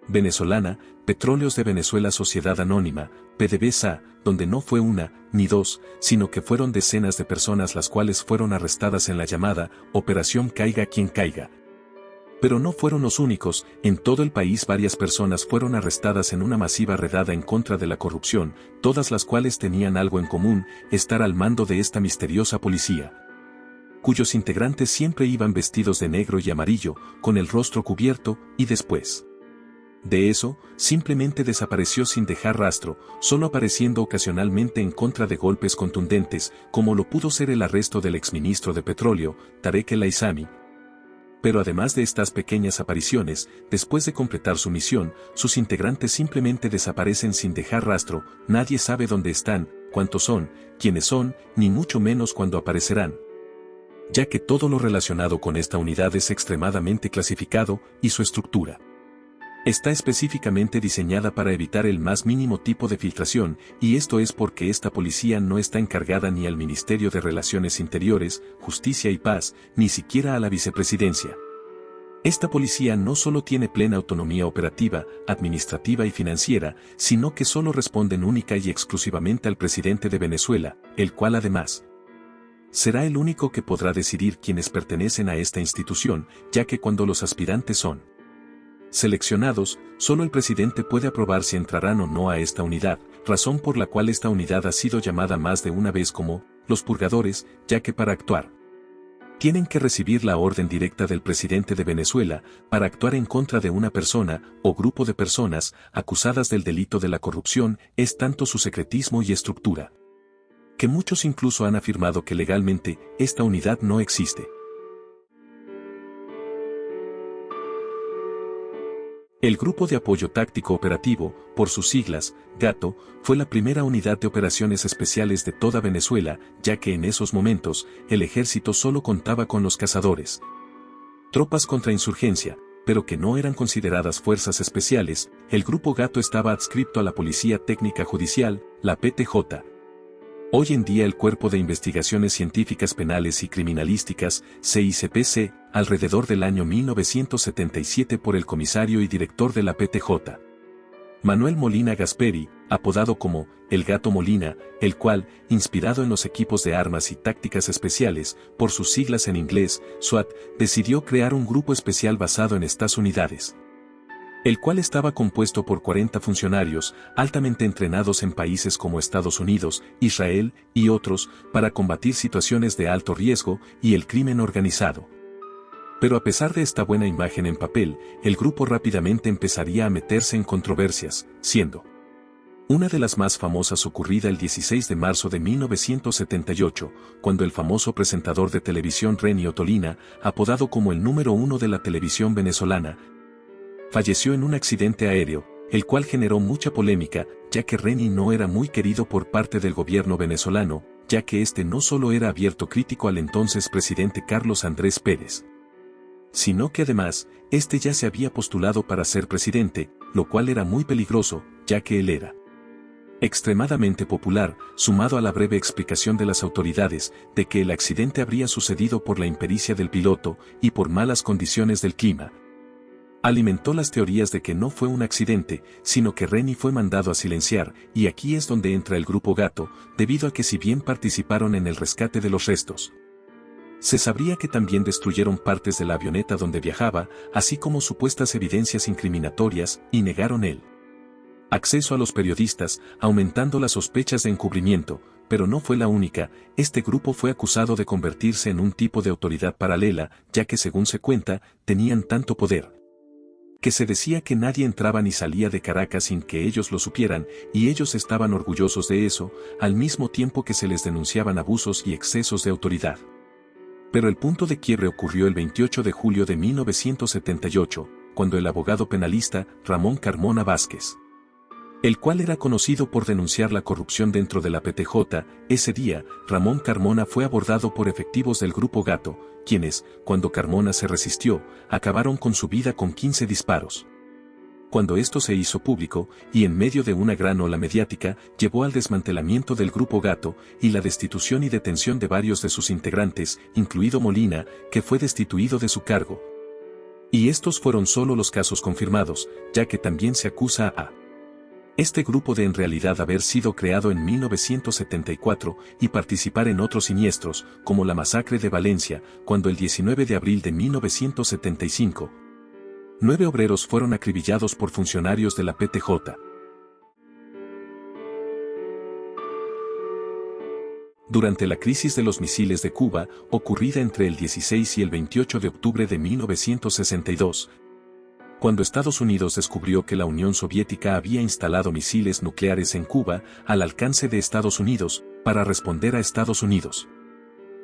venezolana, Petróleos de Venezuela Sociedad Anónima, PDVSA, donde no fue una, ni dos, sino que fueron decenas de personas las cuales fueron arrestadas en la llamada Operación Caiga Quien Caiga. Pero no fueron los únicos. En todo el país varias personas fueron arrestadas en una masiva redada en contra de la corrupción, todas las cuales tenían algo en común: estar al mando de esta misteriosa policía, cuyos integrantes siempre iban vestidos de negro y amarillo, con el rostro cubierto, y después de eso, simplemente desapareció sin dejar rastro, solo apareciendo ocasionalmente en contra de golpes contundentes, como lo pudo ser el arresto del exministro de Petróleo, Tarek El Aissami. Pero además de estas pequeñas apariciones, después de completar su misión, sus integrantes simplemente desaparecen sin dejar rastro. Nadie sabe dónde están, cuántos son, quiénes son, ni mucho menos cuándo aparecerán, ya que todo lo relacionado con esta unidad es extremadamente clasificado, y su estructura está específicamente diseñada para evitar el más mínimo tipo de filtración, y esto es porque esta policía no está encargada ni al Ministerio de Relaciones Interiores, Justicia y Paz, ni siquiera a la Vicepresidencia. Esta policía no solo tiene plena autonomía operativa, administrativa y financiera, sino que solo responden única y exclusivamente al presidente de Venezuela, el cual además será el único que podrá decidir quiénes pertenecen a esta institución, ya que cuando los aspirantes son seleccionados, solo el presidente puede aprobar si entrarán o no a esta unidad, razón por la cual esta unidad ha sido llamada más de una vez como los purgadores, ya que para actuar tienen que recibir la orden directa del presidente de Venezuela para actuar en contra de una persona o grupo de personas acusadas del delito de la corrupción. Es tanto su secretismo y estructura que muchos incluso han afirmado que legalmente esta unidad no existe. El Grupo de Apoyo Táctico Operativo, por sus siglas, GATO, fue la primera unidad de operaciones especiales de toda Venezuela, ya que en esos momentos, el ejército solo contaba con los cazadores, tropas contra insurgencia, pero que no eran consideradas fuerzas especiales. El Grupo Gato estaba adscrito a la Policía Técnica Judicial, la PTJ. Hoy en día el Cuerpo de Investigaciones Científicas Penales y Criminalísticas, CICPC, alrededor del año 1977 por el comisario y director de la PTJ, Manuel Molina Gasperi, apodado como El Gato Molina, el cual, inspirado en los equipos de armas y tácticas especiales, por sus siglas en inglés, SWAT, decidió crear un grupo especial basado en estas unidades, el cual estaba compuesto por 40 funcionarios, altamente entrenados en países como Estados Unidos, Israel y otros, para combatir situaciones de alto riesgo y el crimen organizado. Pero a pesar de esta buena imagen en papel, el grupo rápidamente empezaría a meterse en controversias, siendo una de las más famosas ocurrida el 16 de marzo de 1978, cuando el famoso presentador de televisión Renny Ottolina, apodado como el número 1 de la televisión venezolana, falleció en un accidente aéreo, el cual generó mucha polémica, ya que Renny no era muy querido por parte del gobierno venezolano, ya que este no solo era abierto crítico al entonces presidente Carlos Andrés Pérez, sino que además, este ya se había postulado para ser presidente, lo cual era muy peligroso, ya que él era extremadamente popular, sumado a la breve explicación de las autoridades de que el accidente habría sucedido por la impericia del piloto y por malas condiciones del clima. Alimentó las teorías de que no fue un accidente, sino que Renny fue mandado a silenciar, y aquí es donde entra el Grupo Gato, debido a que si bien participaron en el rescate de los restos, se sabría que también destruyeron partes de la avioneta donde viajaba, así como supuestas evidencias incriminatorias, y negaron el acceso a los periodistas, aumentando las sospechas de encubrimiento, pero no fue la única. Este grupo fue acusado de convertirse en un tipo de autoridad paralela, ya que según se cuenta, tenían tanto poder que se decía que nadie entraba ni salía de Caracas sin que ellos lo supieran, y ellos estaban orgullosos de eso, al mismo tiempo que se les denunciaban abusos y excesos de autoridad. Pero el punto de quiebre ocurrió el 28 de julio de 1978, cuando el abogado penalista Ramón Carmona Vázquez, el cual era conocido por denunciar la corrupción dentro de la PTJ, ese día, Ramón Carmona fue abordado por efectivos del Grupo Gato, quienes, cuando Carmona se resistió, acabaron con su vida con 15 disparos. Cuando esto se hizo público, y en medio de una gran ola mediática, llevó al desmantelamiento del Grupo Gato y la destitución y detención de varios de sus integrantes, incluido Molina, que fue destituido de su cargo. Y estos fueron solo los casos confirmados, ya que también se acusa a este grupo de en realidad haber sido creado en 1974 y participar en otros siniestros, como la masacre de Valencia, cuando el 19 de abril de 1975, 9 obreros fueron acribillados por funcionarios de la PTJ. Durante la crisis de los misiles de Cuba, ocurrida entre el 16 y el 28 de octubre de 1962, cuando Estados Unidos descubrió que la Unión Soviética había instalado misiles nucleares en Cuba, al alcance de Estados Unidos, para responder a Estados Unidos,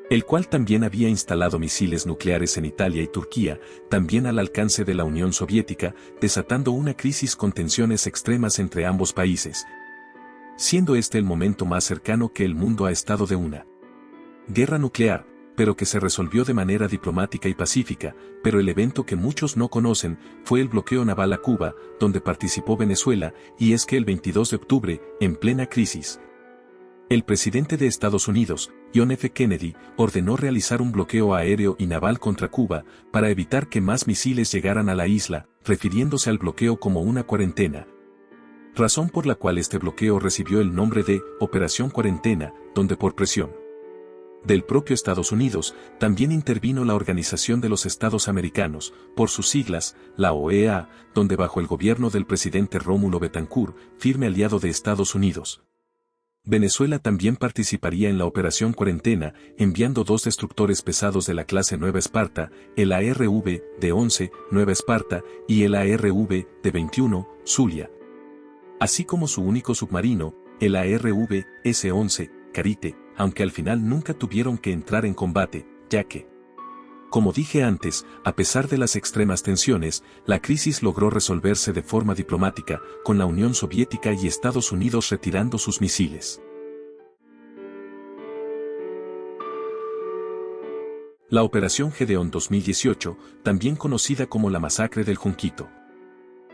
el cual también había instalado misiles nucleares en Italia y Turquía, también al alcance de la Unión Soviética, desatando una crisis con tensiones extremas entre ambos países, siendo este el momento más cercano que el mundo ha estado de una guerra nuclear, pero que se resolvió de manera diplomática y pacífica, pero el evento que muchos no conocen fue el bloqueo naval a Cuba, donde participó Venezuela, y es que el 22 de octubre, en plena crisis, el presidente de Estados Unidos, John F. Kennedy, ordenó realizar un bloqueo aéreo y naval contra Cuba, para evitar que más misiles llegaran a la isla, refiriéndose al bloqueo como una cuarentena. Razón por la cual este bloqueo recibió el nombre de Operación Cuarentena, donde por presión del propio Estados Unidos, también intervino la Organización de los Estados Americanos, por sus siglas, la OEA, donde bajo el gobierno del presidente Rómulo Betancourt, firme aliado de Estados Unidos, Venezuela también participaría en la Operación Cuarentena, enviando 2 destructores pesados de la clase Nueva Esparta, el ARV de 11, Nueva Esparta, y el ARV de 21, Zulia, así como su único submarino, el ARV S-11, Carite, aunque al final nunca tuvieron que entrar en combate, ya que, como dije antes, a pesar de las extremas tensiones, la crisis logró resolverse de forma diplomática, con la Unión Soviética y Estados Unidos retirando sus misiles. La Operación Gedeón 2018, también conocida como la Masacre del Junquito,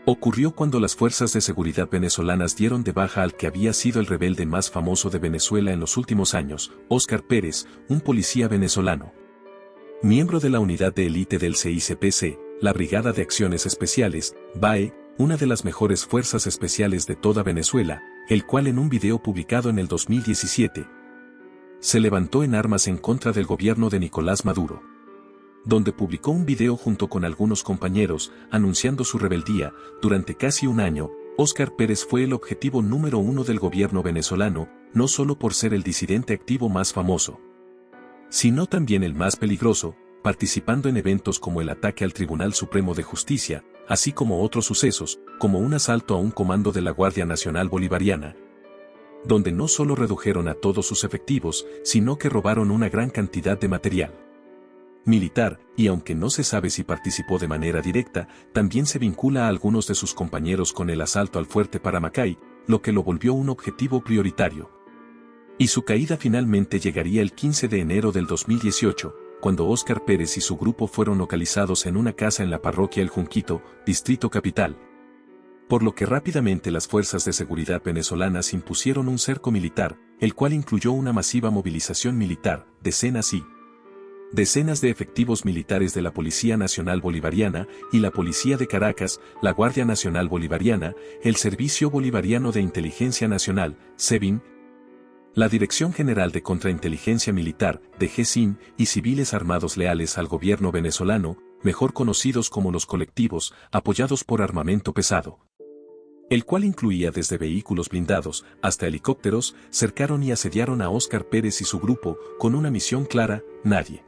ocurrió cuando las fuerzas de seguridad venezolanas dieron de baja al que había sido el rebelde más famoso de Venezuela en los últimos años, Óscar Pérez, un policía venezolano, miembro de la unidad de élite del CICPC, la Brigada de Acciones Especiales, BAE, una de las mejores fuerzas especiales de toda Venezuela, el cual en un video publicado en el 2017, se levantó en armas en contra del gobierno de Nicolás Maduro, donde publicó un video junto con algunos compañeros, anunciando su rebeldía. Durante casi un año, Óscar Pérez fue el objetivo número uno del gobierno venezolano, no solo por ser el disidente activo más famoso, sino también el más peligroso, participando en eventos como el ataque al Tribunal Supremo de Justicia, así como otros sucesos, como un asalto a un comando de la Guardia Nacional Bolivariana, donde no solo redujeron a todos sus efectivos, sino que robaron una gran cantidad de material militar, y aunque no se sabe si participó de manera directa, también se vincula a algunos de sus compañeros con el asalto al fuerte Paramacay, lo que lo volvió un objetivo prioritario. Y su caída finalmente llegaría el 15 de enero del 2018, cuando Óscar Pérez y su grupo fueron localizados en una casa en la parroquia El Junquito, Distrito Capital. Por lo que rápidamente las fuerzas de seguridad venezolanas impusieron un cerco militar, el cual incluyó una masiva movilización militar, decenas de efectivos militares de la Policía Nacional Bolivariana y la Policía de Caracas, la Guardia Nacional Bolivariana, el Servicio Bolivariano de Inteligencia Nacional, SEBIN, la Dirección General de Contrainteligencia Militar, DGCIM, y civiles armados leales al gobierno venezolano, mejor conocidos como los colectivos, apoyados por armamento pesado, el cual incluía desde vehículos blindados hasta helicópteros, cercaron y asediaron a Óscar Pérez y su grupo, con una misión clara: nadie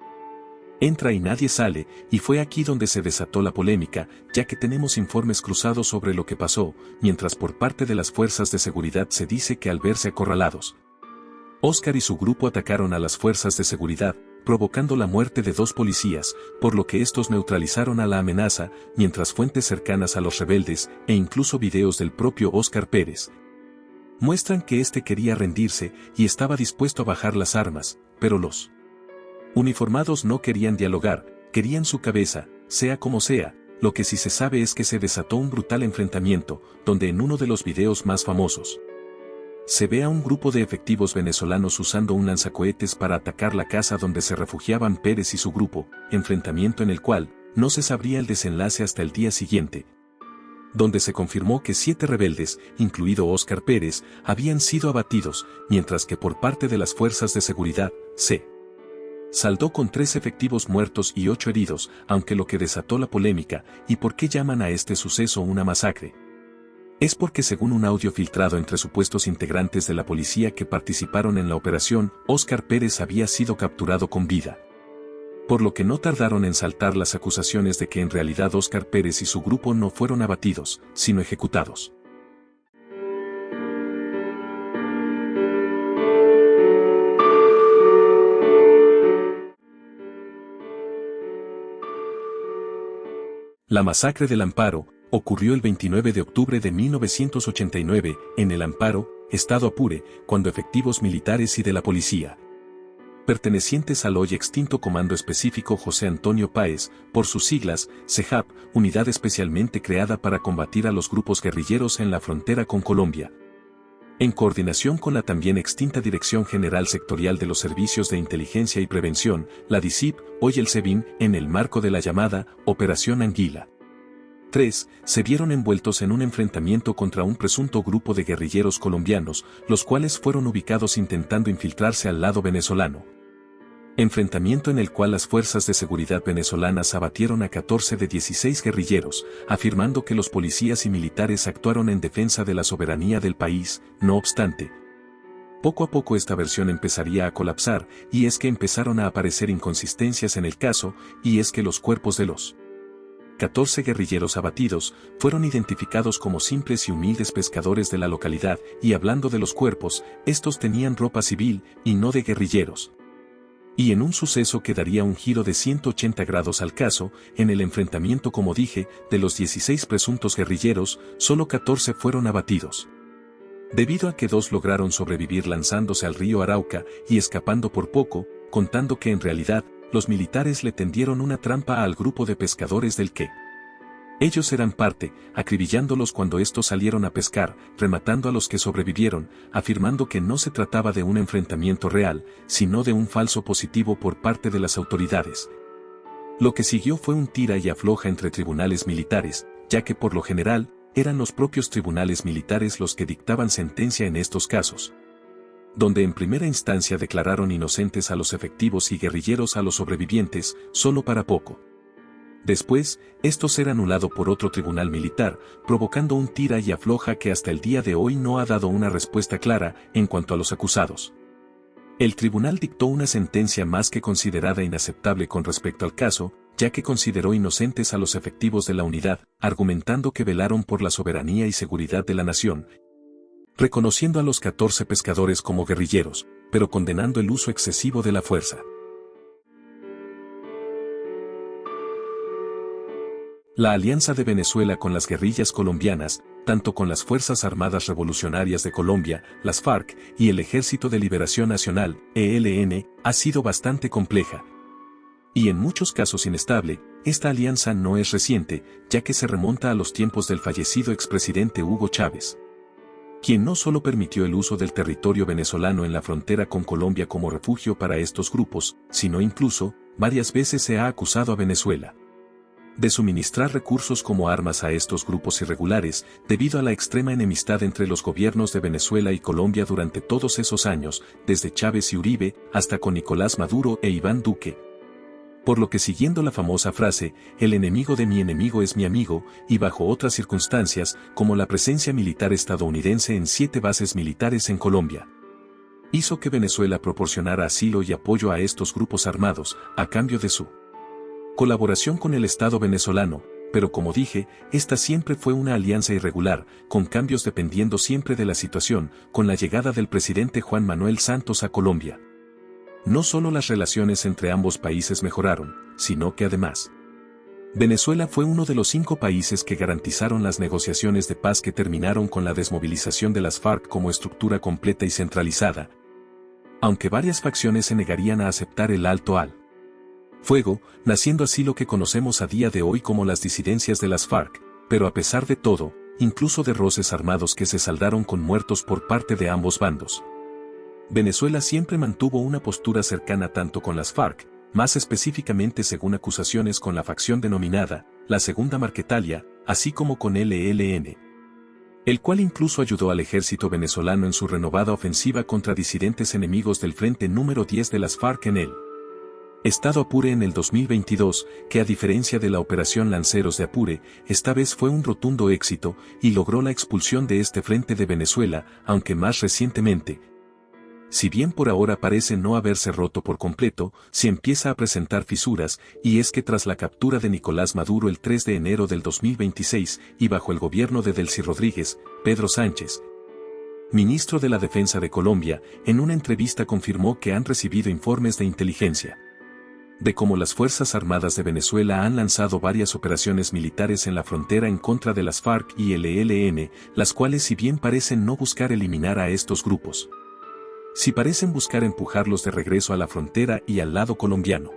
entra y nadie sale, y fue aquí donde se desató la polémica, ya que tenemos informes cruzados sobre lo que pasó, mientras por parte de las fuerzas de seguridad se dice que al verse acorralados, Óscar y su grupo atacaron a las fuerzas de seguridad, provocando la muerte de 2 policías, por lo que estos neutralizaron a la amenaza, mientras fuentes cercanas a los rebeldes, e incluso videos del propio Óscar Pérez, muestran que este quería rendirse y estaba dispuesto a bajar las armas, pero los uniformados no querían dialogar, querían su cabeza, sea como sea. Lo que sí se sabe es que se desató un brutal enfrentamiento, donde en uno de los videos más famosos se ve a un grupo de efectivos venezolanos usando un lanzacohetes para atacar la casa donde se refugiaban Pérez y su grupo, enfrentamiento en el cual no se sabría el desenlace hasta el día siguiente, donde se confirmó que 7 rebeldes, incluido Óscar Pérez, habían sido abatidos, mientras que por parte de las fuerzas de seguridad, se saldó con 3 efectivos muertos y 8 heridos, aunque lo que desató la polémica, y por qué llaman a este suceso una masacre, es porque según un audio filtrado entre supuestos integrantes de la policía que participaron en la operación, Óscar Pérez había sido capturado con vida. Por lo que no tardaron en saltar las acusaciones de que en realidad Óscar Pérez y su grupo no fueron abatidos, sino ejecutados. La masacre del Amparo ocurrió el 29 de octubre de 1989, en el Amparo, estado Apure, cuando efectivos militares y de la policía, pertenecientes al hoy extinto Comando Específico José Antonio Páez, por sus siglas, CEJAP, unidad especialmente creada para combatir a los grupos guerrilleros en la frontera con Colombia, en coordinación con la también extinta Dirección General Sectorial de los Servicios de Inteligencia y Prevención, la DICIP, hoy el SEBIN, en el marco de la llamada Operación Anguila 3, se vieron envueltos en un enfrentamiento contra un presunto grupo de guerrilleros colombianos, los cuales fueron ubicados intentando infiltrarse al lado venezolano. Enfrentamiento en el cual las fuerzas de seguridad venezolanas abatieron a 14 de 16 guerrilleros, afirmando que los policías y militares actuaron en defensa de la soberanía del país. No obstante, poco a poco esta versión empezaría a colapsar, y es que empezaron a aparecer inconsistencias en el caso, y es que los cuerpos de los 14 guerrilleros abatidos fueron identificados como simples y humildes pescadores de la localidad, y hablando de los cuerpos, estos tenían ropa civil y no de guerrilleros. Y en un suceso que daría un giro de 180 grados al caso, en el enfrentamiento, como dije, de los 16 presuntos guerrilleros, solo 14 fueron abatidos, debido a que 2 lograron sobrevivir lanzándose al río Arauca y escapando por poco, contando que en realidad los militares le tendieron una trampa al grupo de pescadores del que ellos eran parte, acribillándolos cuando estos salieron a pescar, rematando a los que sobrevivieron, afirmando que no se trataba de un enfrentamiento real, sino de un falso positivo por parte de las autoridades. Lo que siguió fue un tira y afloja entre tribunales militares, ya que por lo general, eran los propios tribunales militares los que dictaban sentencia en estos casos, donde en primera instancia declararon inocentes a los efectivos y guerrilleros a los sobrevivientes, solo para poco. Después, esto será anulado por otro tribunal militar, provocando un tira y afloja que hasta el día de hoy no ha dado una respuesta clara en cuanto a los acusados. El tribunal dictó una sentencia más que considerada inaceptable con respecto al caso, ya que consideró inocentes a los efectivos de la unidad, argumentando que velaron por la soberanía y seguridad de la nación, reconociendo a los 14 pescadores como guerrilleros, pero condenando el uso excesivo de la fuerza. La alianza de Venezuela con las guerrillas colombianas, tanto con las Fuerzas Armadas Revolucionarias de Colombia, las FARC, y el Ejército de Liberación Nacional, ELN, ha sido bastante compleja. Y en muchos casos inestable, esta alianza no es reciente, ya que se remonta a los tiempos del fallecido expresidente Hugo Chávez, quien no solo permitió el uso del territorio venezolano en la frontera con Colombia como refugio para estos grupos, sino incluso, varias veces se ha acusado a Venezuela de suministrar recursos como armas a estos grupos irregulares, debido a la extrema enemistad entre los gobiernos de Venezuela y Colombia durante todos esos años, desde Chávez y Uribe, hasta con Nicolás Maduro e Iván Duque. Por lo que siguiendo la famosa frase, el enemigo de mi enemigo es mi amigo, y bajo otras circunstancias, como la presencia militar estadounidense en 7 bases militares en Colombia, hizo que Venezuela proporcionara asilo y apoyo a estos grupos armados, a cambio de su colaboración con el Estado venezolano, pero como dije, esta siempre fue una alianza irregular, con cambios dependiendo siempre de la situación, con la llegada del presidente Juan Manuel Santos a Colombia. No solo las relaciones entre ambos países mejoraron, sino que además, Venezuela fue uno de los 5 países que garantizaron las negociaciones de paz que terminaron con la desmovilización de las FARC como estructura completa y centralizada, aunque varias facciones se negarían a aceptar el alto al fuego, naciendo así lo que conocemos a día de hoy como las disidencias de las FARC, pero a pesar de todo, incluso de roces armados que se saldaron con muertos por parte de ambos bandos, Venezuela siempre mantuvo una postura cercana tanto con las FARC, más específicamente según acusaciones con la facción denominada la Segunda Marquetalia, así como con el ELN, el cual incluso ayudó al ejército venezolano en su renovada ofensiva contra disidentes enemigos del Frente número 10 de las FARC en el Estado Apure en el 2022, que a diferencia de la Operación Lanceros de Apure, esta vez fue un rotundo éxito y logró la expulsión de este frente de Venezuela, aunque más recientemente, si bien por ahora parece no haberse roto por completo, se empieza a presentar fisuras, y es que tras la captura de Nicolás Maduro el 3 de enero del 2026 y bajo el gobierno de Delcy Rodríguez, Pedro Sánchez, ministro de la Defensa de Colombia, en una entrevista confirmó que han recibido informes de inteligencia de cómo las Fuerzas Armadas de Venezuela han lanzado varias operaciones militares en la frontera en contra de las FARC y el ELN, las cuales si bien parecen no buscar eliminar a estos grupos, sí parecen buscar empujarlos de regreso a la frontera y al lado colombiano.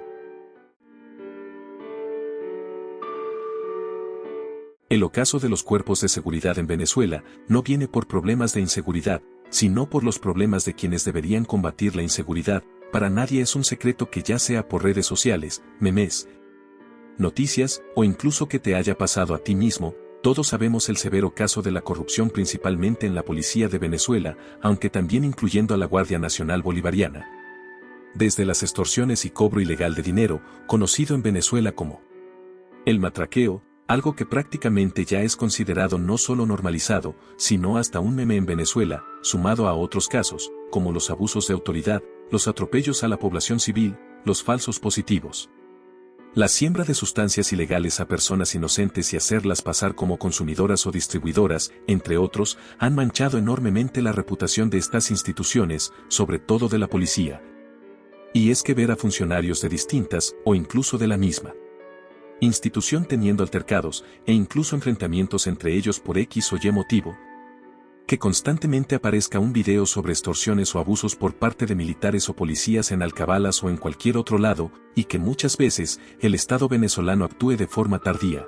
El ocaso de los cuerpos de seguridad en Venezuela no viene por problemas de inseguridad, sino por los problemas de quienes deberían combatir la inseguridad. Para nadie es un secreto que ya sea por redes sociales, memes, noticias o incluso que te haya pasado a ti mismo, todos sabemos el severo caso de la corrupción principalmente en la policía de Venezuela, aunque también incluyendo a la Guardia Nacional Bolivariana. Desde las extorsiones y cobro ilegal de dinero, conocido en Venezuela como el matraqueo, algo que prácticamente ya es considerado no solo normalizado, sino hasta un meme en Venezuela, sumado a otros casos, como los abusos de autoridad, los atropellos a la población civil, los falsos positivos, la siembra de sustancias ilegales a personas inocentes y hacerlas pasar como consumidoras o distribuidoras, entre otros, han manchado enormemente la reputación de estas instituciones, sobre todo de la policía. Y es que ver a funcionarios de distintas, o incluso de la misma institución teniendo altercados, e incluso enfrentamientos entre ellos por X o Y motivo, Que constantemente aparezca un video sobre extorsiones o abusos por parte de militares o policías en Alcabalas o en cualquier otro lado, y que muchas veces el Estado venezolano actúe de forma tardía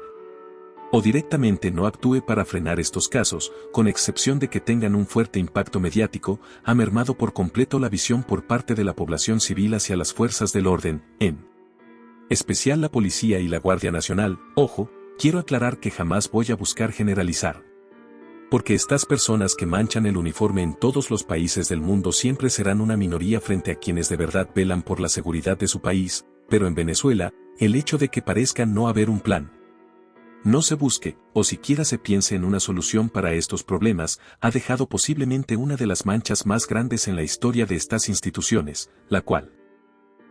o directamente no actúe para frenar estos casos, con excepción de que tengan un fuerte impacto mediático, ha mermado por completo la visión por parte de la población civil hacia las fuerzas del orden, en especial la policía y la Guardia Nacional. Ojo, quiero aclarar que jamás voy a buscar generalizar. Porque estas personas que manchan el uniforme en todos los países del mundo siempre serán una minoría frente a quienes de verdad velan por la seguridad de su país, pero en Venezuela, el hecho de que parezca no haber un plan, no se busque, o siquiera se piense en una solución para estos problemas, ha dejado posiblemente una de las manchas más grandes en la historia de estas instituciones, la cual,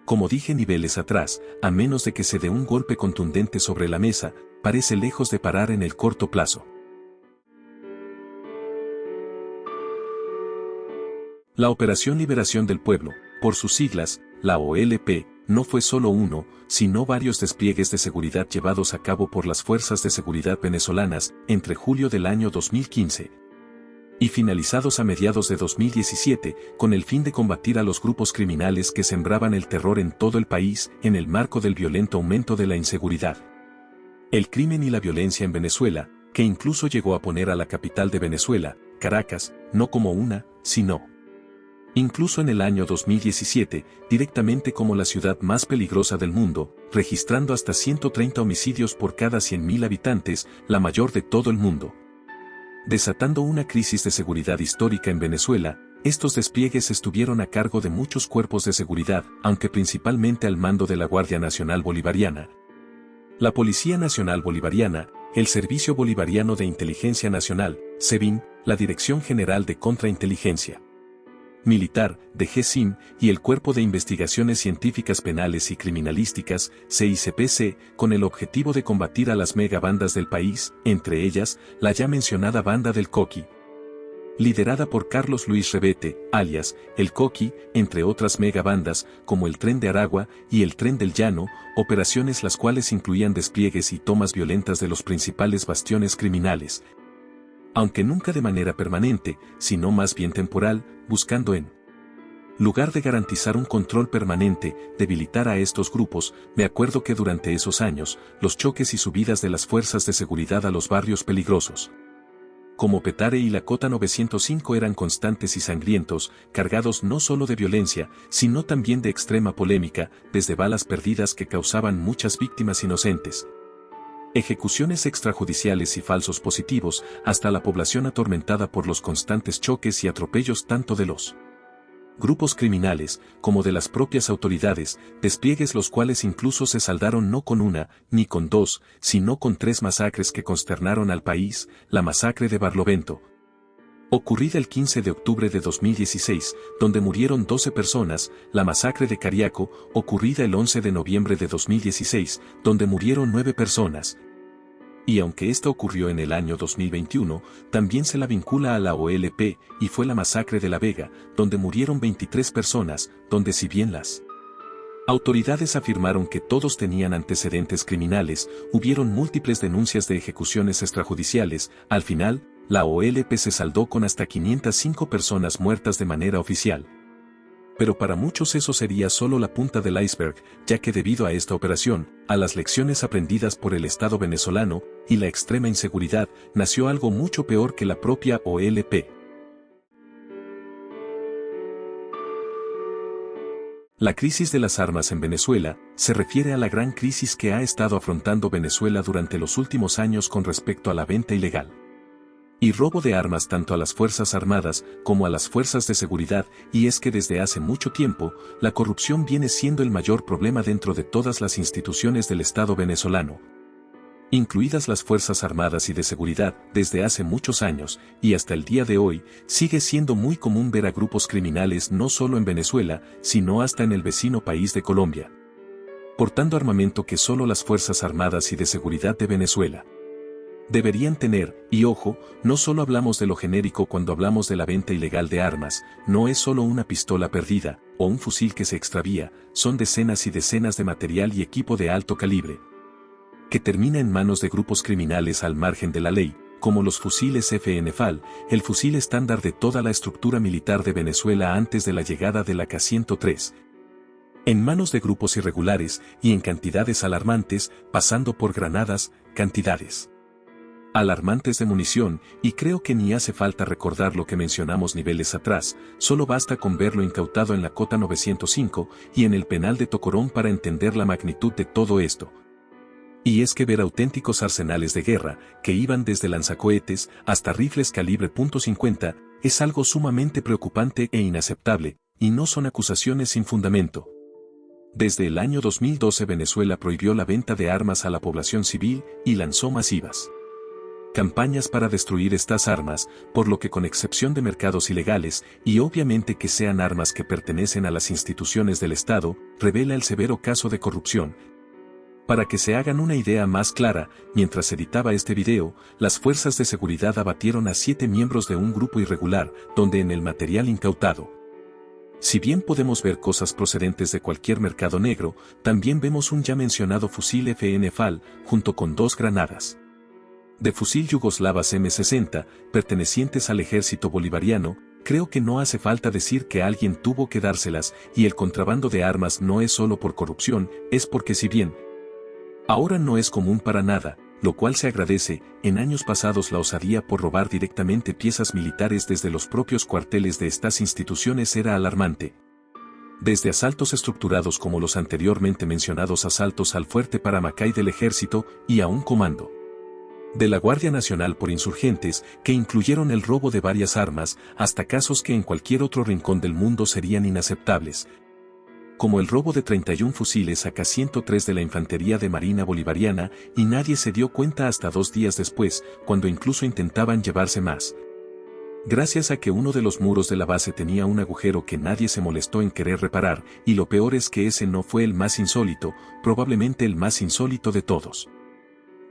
como dije niveles atrás, a menos de que se dé un golpe contundente sobre la mesa, parece lejos de parar en el corto plazo. La Operación Liberación del Pueblo, por sus siglas, la OLP, no fue solo uno, sino varios despliegues de seguridad llevados a cabo por las fuerzas de seguridad venezolanas entre julio del año 2015 y finalizados a mediados de 2017, con el fin de combatir a los grupos criminales que sembraban el terror en todo el país en el marco del violento aumento de la inseguridad, el crimen y la violencia en Venezuela, que incluso llegó a poner a la capital de Venezuela, Caracas, no como una, sino incluso en el año 2017, directamente como la ciudad más peligrosa del mundo, registrando hasta 130 homicidios por cada 100.000 habitantes, la mayor de todo el mundo. Desatando una crisis de seguridad histórica en Venezuela, estos despliegues estuvieron a cargo de muchos cuerpos de seguridad, aunque principalmente al mando de la Guardia Nacional Bolivariana, la Policía Nacional Bolivariana, el Servicio Bolivariano de Inteligencia Nacional, SEBIN, la Dirección General de Contrainteligencia Militar, DGCIM, y el Cuerpo de Investigaciones Científicas Penales y Criminalísticas, CICPC, con el objetivo de combatir a las megabandas del país, entre ellas, la ya mencionada Banda del Coqui, liderada por Carlos Luis Rebete, alias, el Coqui, entre otras megabandas, como el Tren de Aragua y el Tren del Llano, operaciones las cuales incluían despliegues y tomas violentas de los principales bastiones criminales, aunque nunca de manera permanente, sino más bien temporal, buscando en lugar de garantizar un control permanente, debilitar a estos grupos. Me acuerdo que durante esos años, los choques y subidas de las fuerzas de seguridad a los barrios peligrosos, como Petare y la Cota 905 eran constantes y sangrientos, cargados no solo de violencia, sino también de extrema polémica, desde balas perdidas que causaban muchas víctimas inocentes, ejecuciones extrajudiciales y falsos positivos, hasta la población atormentada por los constantes choques y atropellos tanto de los grupos criminales, como de las propias autoridades, despliegues los cuales incluso se saldaron no con una, ni con dos, sino con 3 masacres que consternaron al país: la masacre de Barlovento, ocurrida el 15 de octubre de 2016, donde murieron 12 personas, la masacre de Cariaco, ocurrida el 11 de noviembre de 2016, donde murieron 9 personas. Y aunque esta ocurrió en el año 2021, también se la vincula a la OLP, y fue la masacre de La Vega, donde murieron 23 personas, donde si bien las autoridades afirmaron que todos tenían antecedentes criminales, hubieron múltiples denuncias de ejecuciones extrajudiciales. Al final, la OLP se saldó con hasta 505 personas muertas de manera oficial. Pero para muchos eso sería solo la punta del iceberg, ya que debido a esta operación, a las lecciones aprendidas por el Estado venezolano, y la extrema inseguridad, nació algo mucho peor que la propia OLP. La crisis de las armas en Venezuela se refiere a la gran crisis que ha estado afrontando Venezuela durante los últimos años con respecto a la venta ilegal y robo de armas tanto a las Fuerzas Armadas como a las fuerzas de seguridad, y es que desde hace mucho tiempo, la corrupción viene siendo el mayor problema dentro de todas las instituciones del Estado venezolano, incluidas las Fuerzas Armadas y de Seguridad. Desde hace muchos años, y hasta el día de hoy, sigue siendo muy común ver a grupos criminales no solo en Venezuela, sino hasta en el vecino país de Colombia, portando armamento que solo las Fuerzas Armadas y de Seguridad de Venezuela deberían tener. Y ojo, no solo hablamos de lo genérico cuando hablamos de la venta ilegal de armas, no es solo una pistola perdida, o un fusil que se extravía, son decenas y decenas de material y equipo de alto calibre, que termina en manos de grupos criminales al margen de la ley, como los fusiles FN-FAL, el fusil estándar de toda la estructura militar de Venezuela antes de la llegada de la K-103. En manos de grupos irregulares y en cantidades alarmantes, pasando por granadas, cantidades alarmantes de munición, y creo que ni hace falta recordar lo que mencionamos niveles atrás, solo basta con verlo incautado en la Cota 905 y en el penal de Tocorón para entender la magnitud de todo esto. Y es que ver auténticos arsenales de guerra, que iban desde lanzacohetes hasta rifles calibre .50, es algo sumamente preocupante e inaceptable, y no son acusaciones sin fundamento. Desde el año 2012 Venezuela prohibió la venta de armas a la población civil y lanzó masivas campañas para destruir estas armas, por lo que con excepción de mercados ilegales, y obviamente que sean armas que pertenecen a las instituciones del Estado, revela el severo caso de corrupción. Para que se hagan una idea más clara, mientras editaba este video, las fuerzas de seguridad abatieron a 7 miembros de un grupo irregular, donde en el material incautado, si bien podemos ver cosas procedentes de cualquier mercado negro, también vemos un ya mencionado fusil FN-FAL, junto con 2 granadas de fusil yugoslavas M60, pertenecientes al ejército bolivariano. Creo que no hace falta decir que alguien tuvo que dárselas, y el contrabando de armas no es solo por corrupción, es porque si bien ahora no es común para nada, lo cual se agradece, en años pasados la osadía por robar directamente piezas militares desde los propios cuarteles de estas instituciones era alarmante. Desde asaltos estructurados como los anteriormente mencionados asaltos al fuerte Paramacay del ejército y a un comando de la Guardia Nacional por insurgentes, que incluyeron el robo de varias armas, hasta casos que en cualquier otro rincón del mundo serían inaceptables, como el robo de 31 fusiles AK-103 de la Infantería de Marina Bolivariana, y nadie se dio cuenta hasta 2 días después, cuando incluso intentaban llevarse más. Gracias a que uno de los muros de la base tenía un agujero que nadie se molestó en querer reparar, y lo peor es que ese no fue el más insólito, probablemente el más insólito de todos.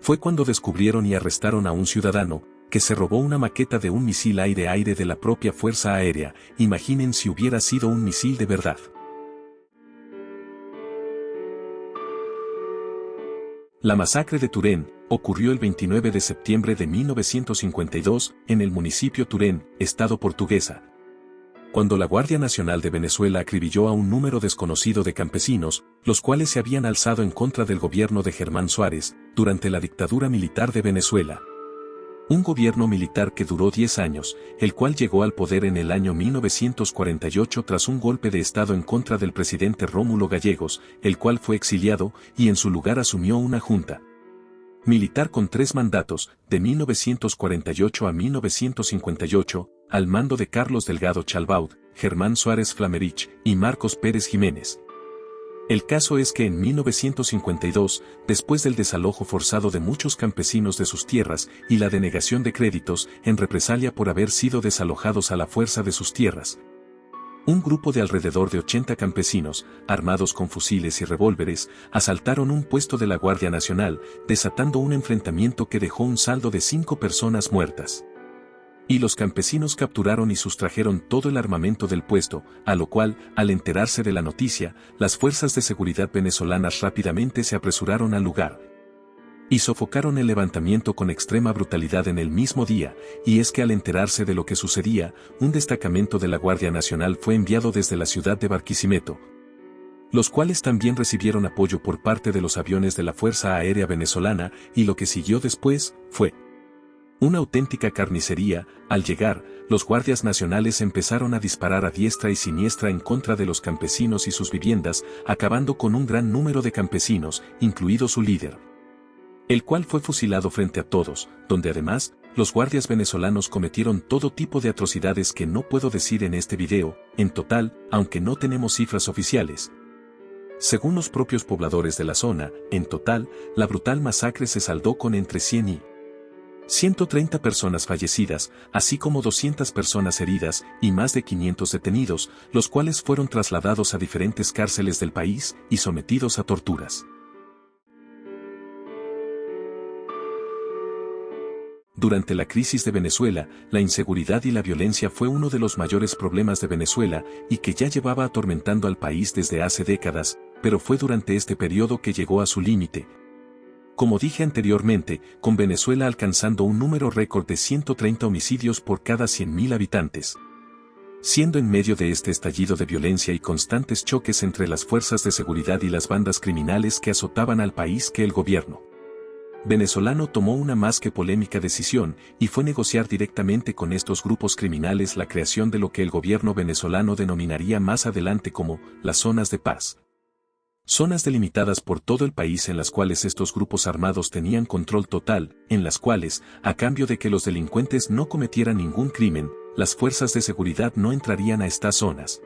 Fue cuando descubrieron y arrestaron a un ciudadano, que se robó una maqueta de un misil aire-aire de la propia Fuerza Aérea. Imaginen si hubiera sido un misil de verdad. La masacre de Turén ocurrió el 29 de septiembre de 1952 en el municipio Turén, estado portuguesa, cuando la Guardia Nacional de Venezuela acribilló a un número desconocido de campesinos, los cuales se habían alzado en contra del gobierno de Germán Suárez, durante la dictadura militar de Venezuela. Un gobierno militar que duró 10 años, el cual llegó al poder en el año 1948 tras un golpe de Estado en contra del presidente Rómulo Gallegos, el cual fue exiliado, y en su lugar asumió una junta militar con 3 mandatos, de 1948 a 1958, al mando de Carlos Delgado Chalbaud, Germán Suárez Flamerich y Marcos Pérez Jiménez. El caso es que en 1952, después del desalojo forzado de muchos campesinos de sus tierras y la denegación de créditos en represalia por haber sido desalojados a la fuerza de sus tierras, un grupo de alrededor de 80 campesinos, armados con fusiles y revólveres, asaltaron un puesto de la Guardia Nacional, desatando un enfrentamiento que dejó un saldo de 5 personas muertas. Y los campesinos capturaron y sustrajeron todo el armamento del puesto, a lo cual, al enterarse de la noticia, las fuerzas de seguridad venezolanas rápidamente se apresuraron al lugar y sofocaron el levantamiento con extrema brutalidad en el mismo día, y es que al enterarse de lo que sucedía, un destacamento de la Guardia Nacional fue enviado desde la ciudad de Barquisimeto, los cuales también recibieron apoyo por parte de los aviones de la Fuerza Aérea Venezolana, y lo que siguió después fue una auténtica carnicería. Al llegar, los guardias nacionales empezaron a disparar a diestra y siniestra en contra de los campesinos y sus viviendas, acabando con un gran número de campesinos, incluido su líder, el cual fue fusilado frente a todos, donde además, los guardias venezolanos cometieron todo tipo de atrocidades que no puedo decir en este video. En total, aunque no tenemos cifras oficiales, según los propios pobladores de la zona, en total, la brutal masacre se saldó con entre 100 y 130 personas fallecidas, así como 200 personas heridas y más de 500 detenidos, los cuales fueron trasladados a diferentes cárceles del país y sometidos a torturas. Durante la crisis de Venezuela, la inseguridad y la violencia fue uno de los mayores problemas de Venezuela y que ya llevaba atormentando al país desde hace décadas, pero fue durante este periodo que llegó a su límite, Como dije anteriormente, con Venezuela alcanzando un número récord de 130 homicidios por cada 100.000 habitantes. Siendo en medio de este estallido de violencia y constantes choques entre las fuerzas de seguridad y las bandas criminales que azotaban al país que el gobierno venezolano tomó una más que polémica decisión y fue negociar directamente con estos grupos criminales la creación de lo que el gobierno venezolano denominaría más adelante como las zonas de paz. Zonas delimitadas por todo el país en las cuales estos grupos armados tenían control total, en las cuales, a cambio de que los delincuentes no cometieran ningún crimen, las fuerzas de seguridad no entrarían a estas zonas.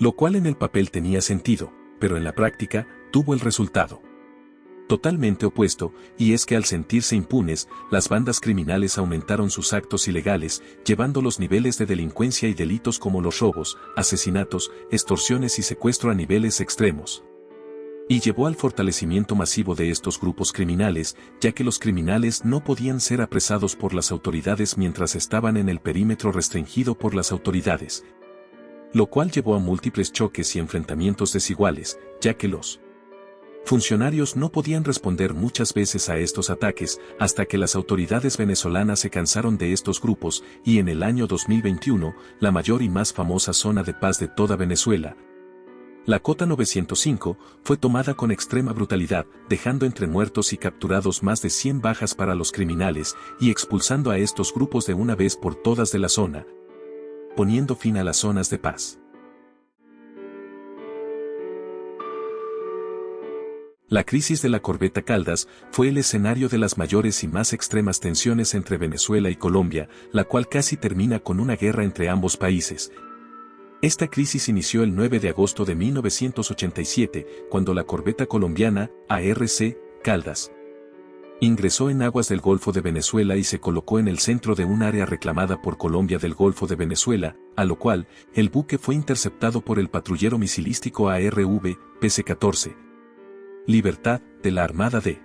Lo cual en el papel tenía sentido, pero en la práctica, tuvo el resultado totalmente opuesto, y es que al sentirse impunes, las bandas criminales aumentaron sus actos ilegales, llevando los niveles de delincuencia y delitos como los robos, asesinatos, extorsiones y secuestro a niveles extremos. Y llevó al fortalecimiento masivo de estos grupos criminales, ya que los criminales no podían ser apresados por las autoridades mientras estaban en el perímetro restringido por las autoridades. Lo cual llevó a múltiples choques y enfrentamientos desiguales, ya que los funcionarios no podían responder muchas veces a estos ataques hasta que las autoridades venezolanas se cansaron de estos grupos y en el año 2021, la mayor y más famosa zona de paz de toda Venezuela, la Cota 905, fue tomada con extrema brutalidad, dejando entre muertos y capturados más de 100 bajas para los criminales y expulsando a estos grupos de una vez por todas de la zona, poniendo fin a las zonas de paz. La crisis de la corbeta Caldas fue el escenario de las mayores y más extremas tensiones entre Venezuela y Colombia, la cual casi termina con una guerra entre ambos países. Esta crisis inició el 9 de agosto de 1987, cuando la corbeta colombiana, ARC, Caldas, ingresó en aguas del Golfo de Venezuela y se colocó en el centro de un área reclamada por Colombia del Golfo de Venezuela, a lo cual, el buque fue interceptado por el patrullero misilístico ARV, PC-14. Libertad, de la Armada de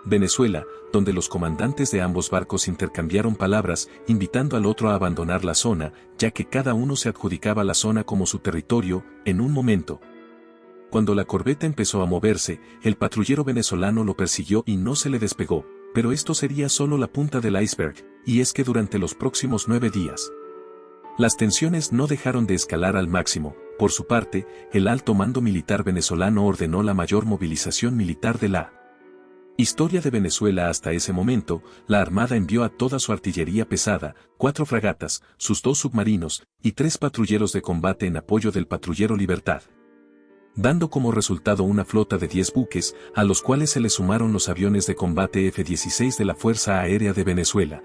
Venezuela, donde los comandantes de ambos barcos intercambiaron palabras, invitando al otro a abandonar la zona, ya que cada uno se adjudicaba la zona como su territorio, en un momento. Cuando la corbeta empezó a moverse, el patrullero venezolano lo persiguió y no se le despegó, pero esto sería solo la punta del iceberg, y es que durante los próximos 9 días, las tensiones no dejaron de escalar al máximo. Por su parte, el alto mando militar venezolano ordenó la mayor movilización militar de la historia de Venezuela hasta ese momento. La Armada envió a toda su artillería pesada, 4 fragatas, sus 2 submarinos, y 3 patrulleros de combate en apoyo del patrullero Libertad, dando como resultado una flota de 10 buques, a los cuales se le sumaron los aviones de combate F-16 de la Fuerza Aérea de Venezuela,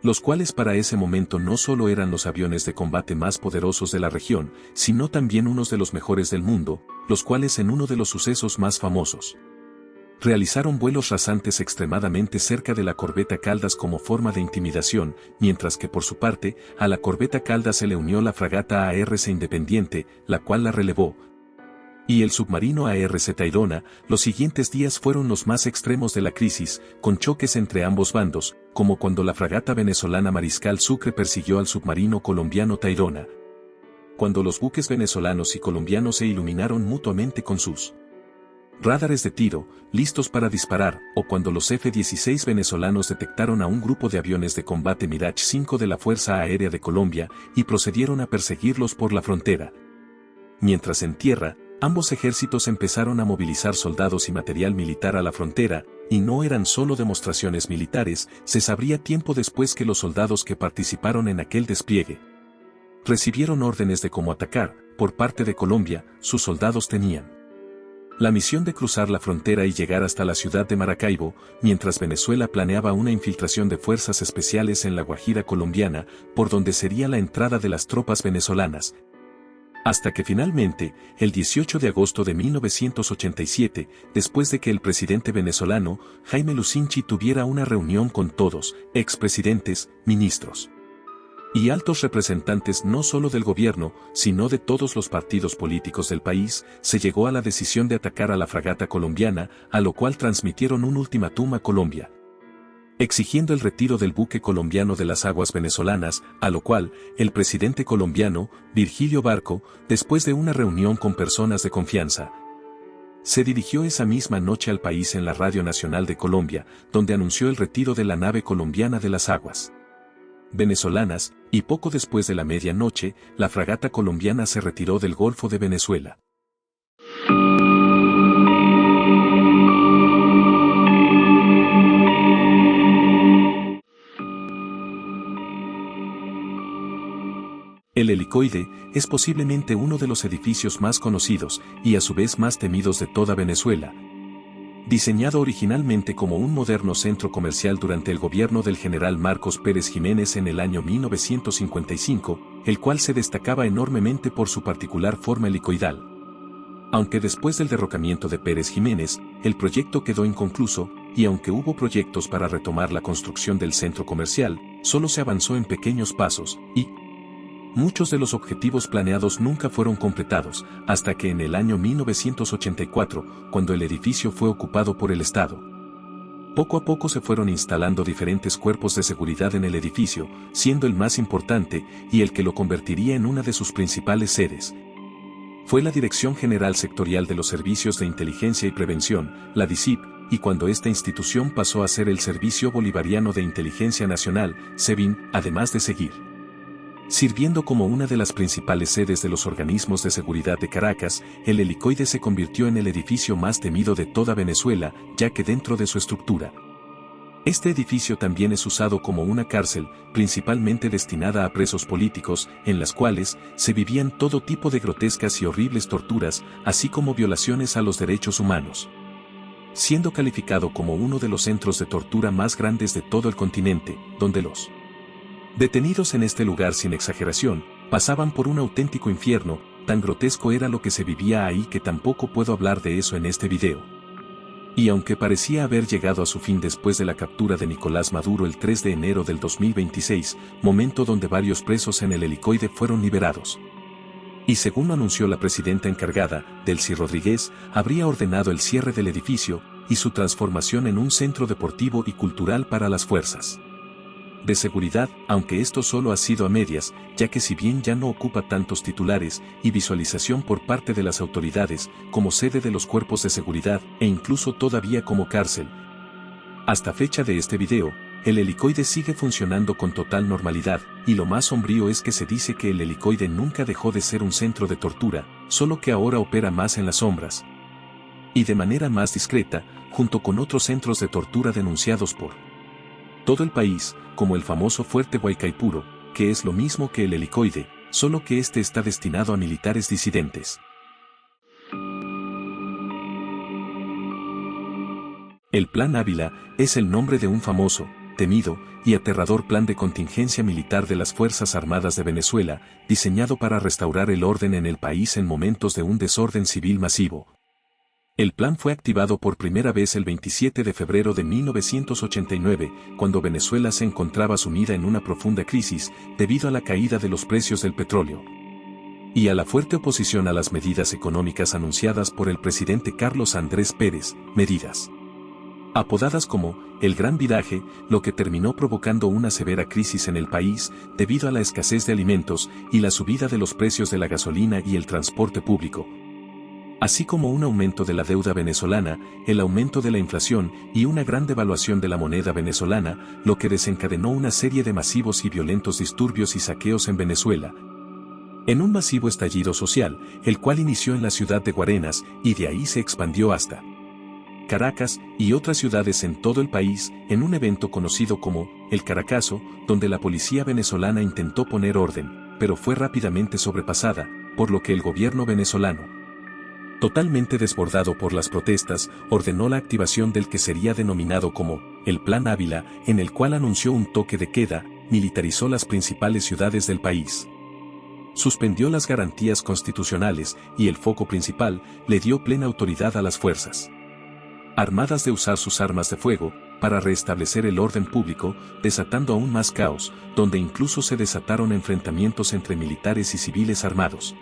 los cuales para ese momento no solo eran los aviones de combate más poderosos de la región, sino también unos de los mejores del mundo, los cuales en uno de los sucesos más famosos realizaron vuelos rasantes extremadamente cerca de la corbeta Caldas como forma de intimidación, mientras que por su parte, a la corbeta Caldas se le unió la fragata ARC Independiente, la cual la relevó, y el submarino ARC Tayrona. Los siguientes días fueron los más extremos de la crisis, con choques entre ambos bandos, como cuando la fragata venezolana Mariscal Sucre persiguió al submarino colombiano Tayrona, cuando los buques venezolanos y colombianos se iluminaron mutuamente con sus radares de tiro, listos para disparar, o cuando los F-16 venezolanos detectaron a un grupo de aviones de combate Mirage 5 de la Fuerza Aérea de Colombia y procedieron a perseguirlos por la frontera. Mientras en tierra, ambos ejércitos empezaron a movilizar soldados y material militar a la frontera, y no eran solo demostraciones militares. Se sabría tiempo después que los soldados que participaron en aquel despliegue recibieron órdenes de cómo atacar. Por parte de Colombia, sus soldados tenían la misión de cruzar la frontera y llegar hasta la ciudad de Maracaibo, mientras Venezuela planeaba una infiltración de fuerzas especiales en la Guajira colombiana, por donde sería la entrada de las tropas venezolanas. Hasta que finalmente, el 18 de agosto de 1987, después de que el presidente venezolano, Jaime Lucinchi, tuviera una reunión con todos, expresidentes, ministros y altos representantes no solo del gobierno, sino de todos los partidos políticos del país, se llegó a la decisión de atacar a la fragata colombiana, a lo cual transmitieron un ultimátum a Colombia, exigiendo el retiro del buque colombiano de las aguas venezolanas, a lo cual, el presidente colombiano, Virgilio Barco, después de una reunión con personas de confianza, Se dirigió esa misma noche al país en la Radio Nacional de Colombia, donde anunció el retiro de la nave colombiana de las aguas venezolanas, y poco después de la medianoche, la fragata colombiana se retiró del Golfo de Venezuela. El Helicoide es posiblemente uno de los edificios más conocidos y a su vez más temidos de toda Venezuela. Diseñado originalmente como un moderno centro comercial durante el gobierno del general Marcos Pérez Jiménez en el año 1955, el cual se destacaba enormemente por su particular forma helicoidal. Aunque después del derrocamiento de Pérez Jiménez, el proyecto quedó inconcluso, y aunque hubo proyectos para retomar la construcción del centro comercial, solo se avanzó en pequeños pasos, y muchos de los objetivos planeados nunca fueron completados, hasta que en el año 1984, cuando el edificio fue ocupado por el Estado. Poco a poco se fueron instalando diferentes cuerpos de seguridad en el edificio, siendo el más importante, y el que lo convertiría en una de sus principales sedes, fue la Dirección General Sectorial de los Servicios de Inteligencia y Prevención, la DICIP, y cuando esta institución pasó a ser el Servicio Bolivariano de Inteligencia Nacional, SEBIN, además de seguir sirviendo como una de las principales sedes de los organismos de seguridad de Caracas, el Helicoide se convirtió en el edificio más temido de toda Venezuela, ya que dentro de su estructura, este edificio también es usado como una cárcel, principalmente destinada a presos políticos, en las cuales se vivían todo tipo de grotescas y horribles torturas, así como violaciones a los derechos humanos, siendo calificado como uno de los centros de tortura más grandes de todo el continente, donde los detenidos en este lugar, sin exageración, pasaban por un auténtico infierno. Tan grotesco era lo que se vivía ahí que tampoco puedo hablar de eso en este video. Y aunque parecía haber llegado a su fin después de la captura de Nicolás Maduro el 3 de enero del 2026, momento donde varios presos en el Helicoide fueron liberados. Y según anunció la presidenta encargada, Delcy Rodríguez, habría ordenado el cierre del edificio y su transformación en un centro deportivo y cultural para las fuerzas de seguridad, aunque esto solo ha sido a medias, ya que si bien ya no ocupa tantos titulares y visualización por parte de las autoridades, como sede de los cuerpos de seguridad, e incluso todavía como cárcel, hasta fecha de este video, el Helicoide sigue funcionando con total normalidad, y lo más sombrío es que se dice que el Helicoide nunca dejó de ser un centro de tortura, solo que ahora opera más en las sombras y de manera más discreta, junto con otros centros de tortura denunciados por todo el país, como el famoso Fuerte Guaycaipuro, que es lo mismo que el Helicoide, solo que este está destinado a militares disidentes. El Plan Ávila es el nombre de un famoso, temido y aterrador plan de contingencia militar de las Fuerzas Armadas de Venezuela, diseñado para restaurar el orden en el país en momentos de un desorden civil masivo. El plan fue activado por primera vez el 27 de febrero de 1989, cuando Venezuela se encontraba sumida en una profunda crisis debido a la caída de los precios del petróleo y a la fuerte oposición a las medidas económicas anunciadas por el presidente Carlos Andrés Pérez, medidas apodadas como el Gran Viraje, lo que terminó provocando una severa crisis en el país debido a la escasez de alimentos y la subida de los precios de la gasolina y el transporte público, así como un aumento de la deuda venezolana, el aumento de la inflación y una gran devaluación de la moneda venezolana, lo que desencadenó una serie de masivos y violentos disturbios y saqueos en Venezuela, en un masivo estallido social, el cual inició en la ciudad de Guarenas y de ahí se expandió hasta Caracas y otras ciudades en todo el país, en un evento conocido como el Caracazo, donde la policía venezolana intentó poner orden, pero fue rápidamente sobrepasada, por lo que el gobierno venezolano, totalmente desbordado por las protestas, ordenó la activación del que sería denominado como el Plan Ávila, en el cual anunció un toque de queda, militarizó las principales ciudades del país, suspendió las garantías constitucionales y el foco principal, le dio plena autoridad a las fuerzas armadas de usar sus armas de fuego para restablecer el orden público, desatando aún más caos, donde incluso se desataron enfrentamientos entre militares y civiles armados,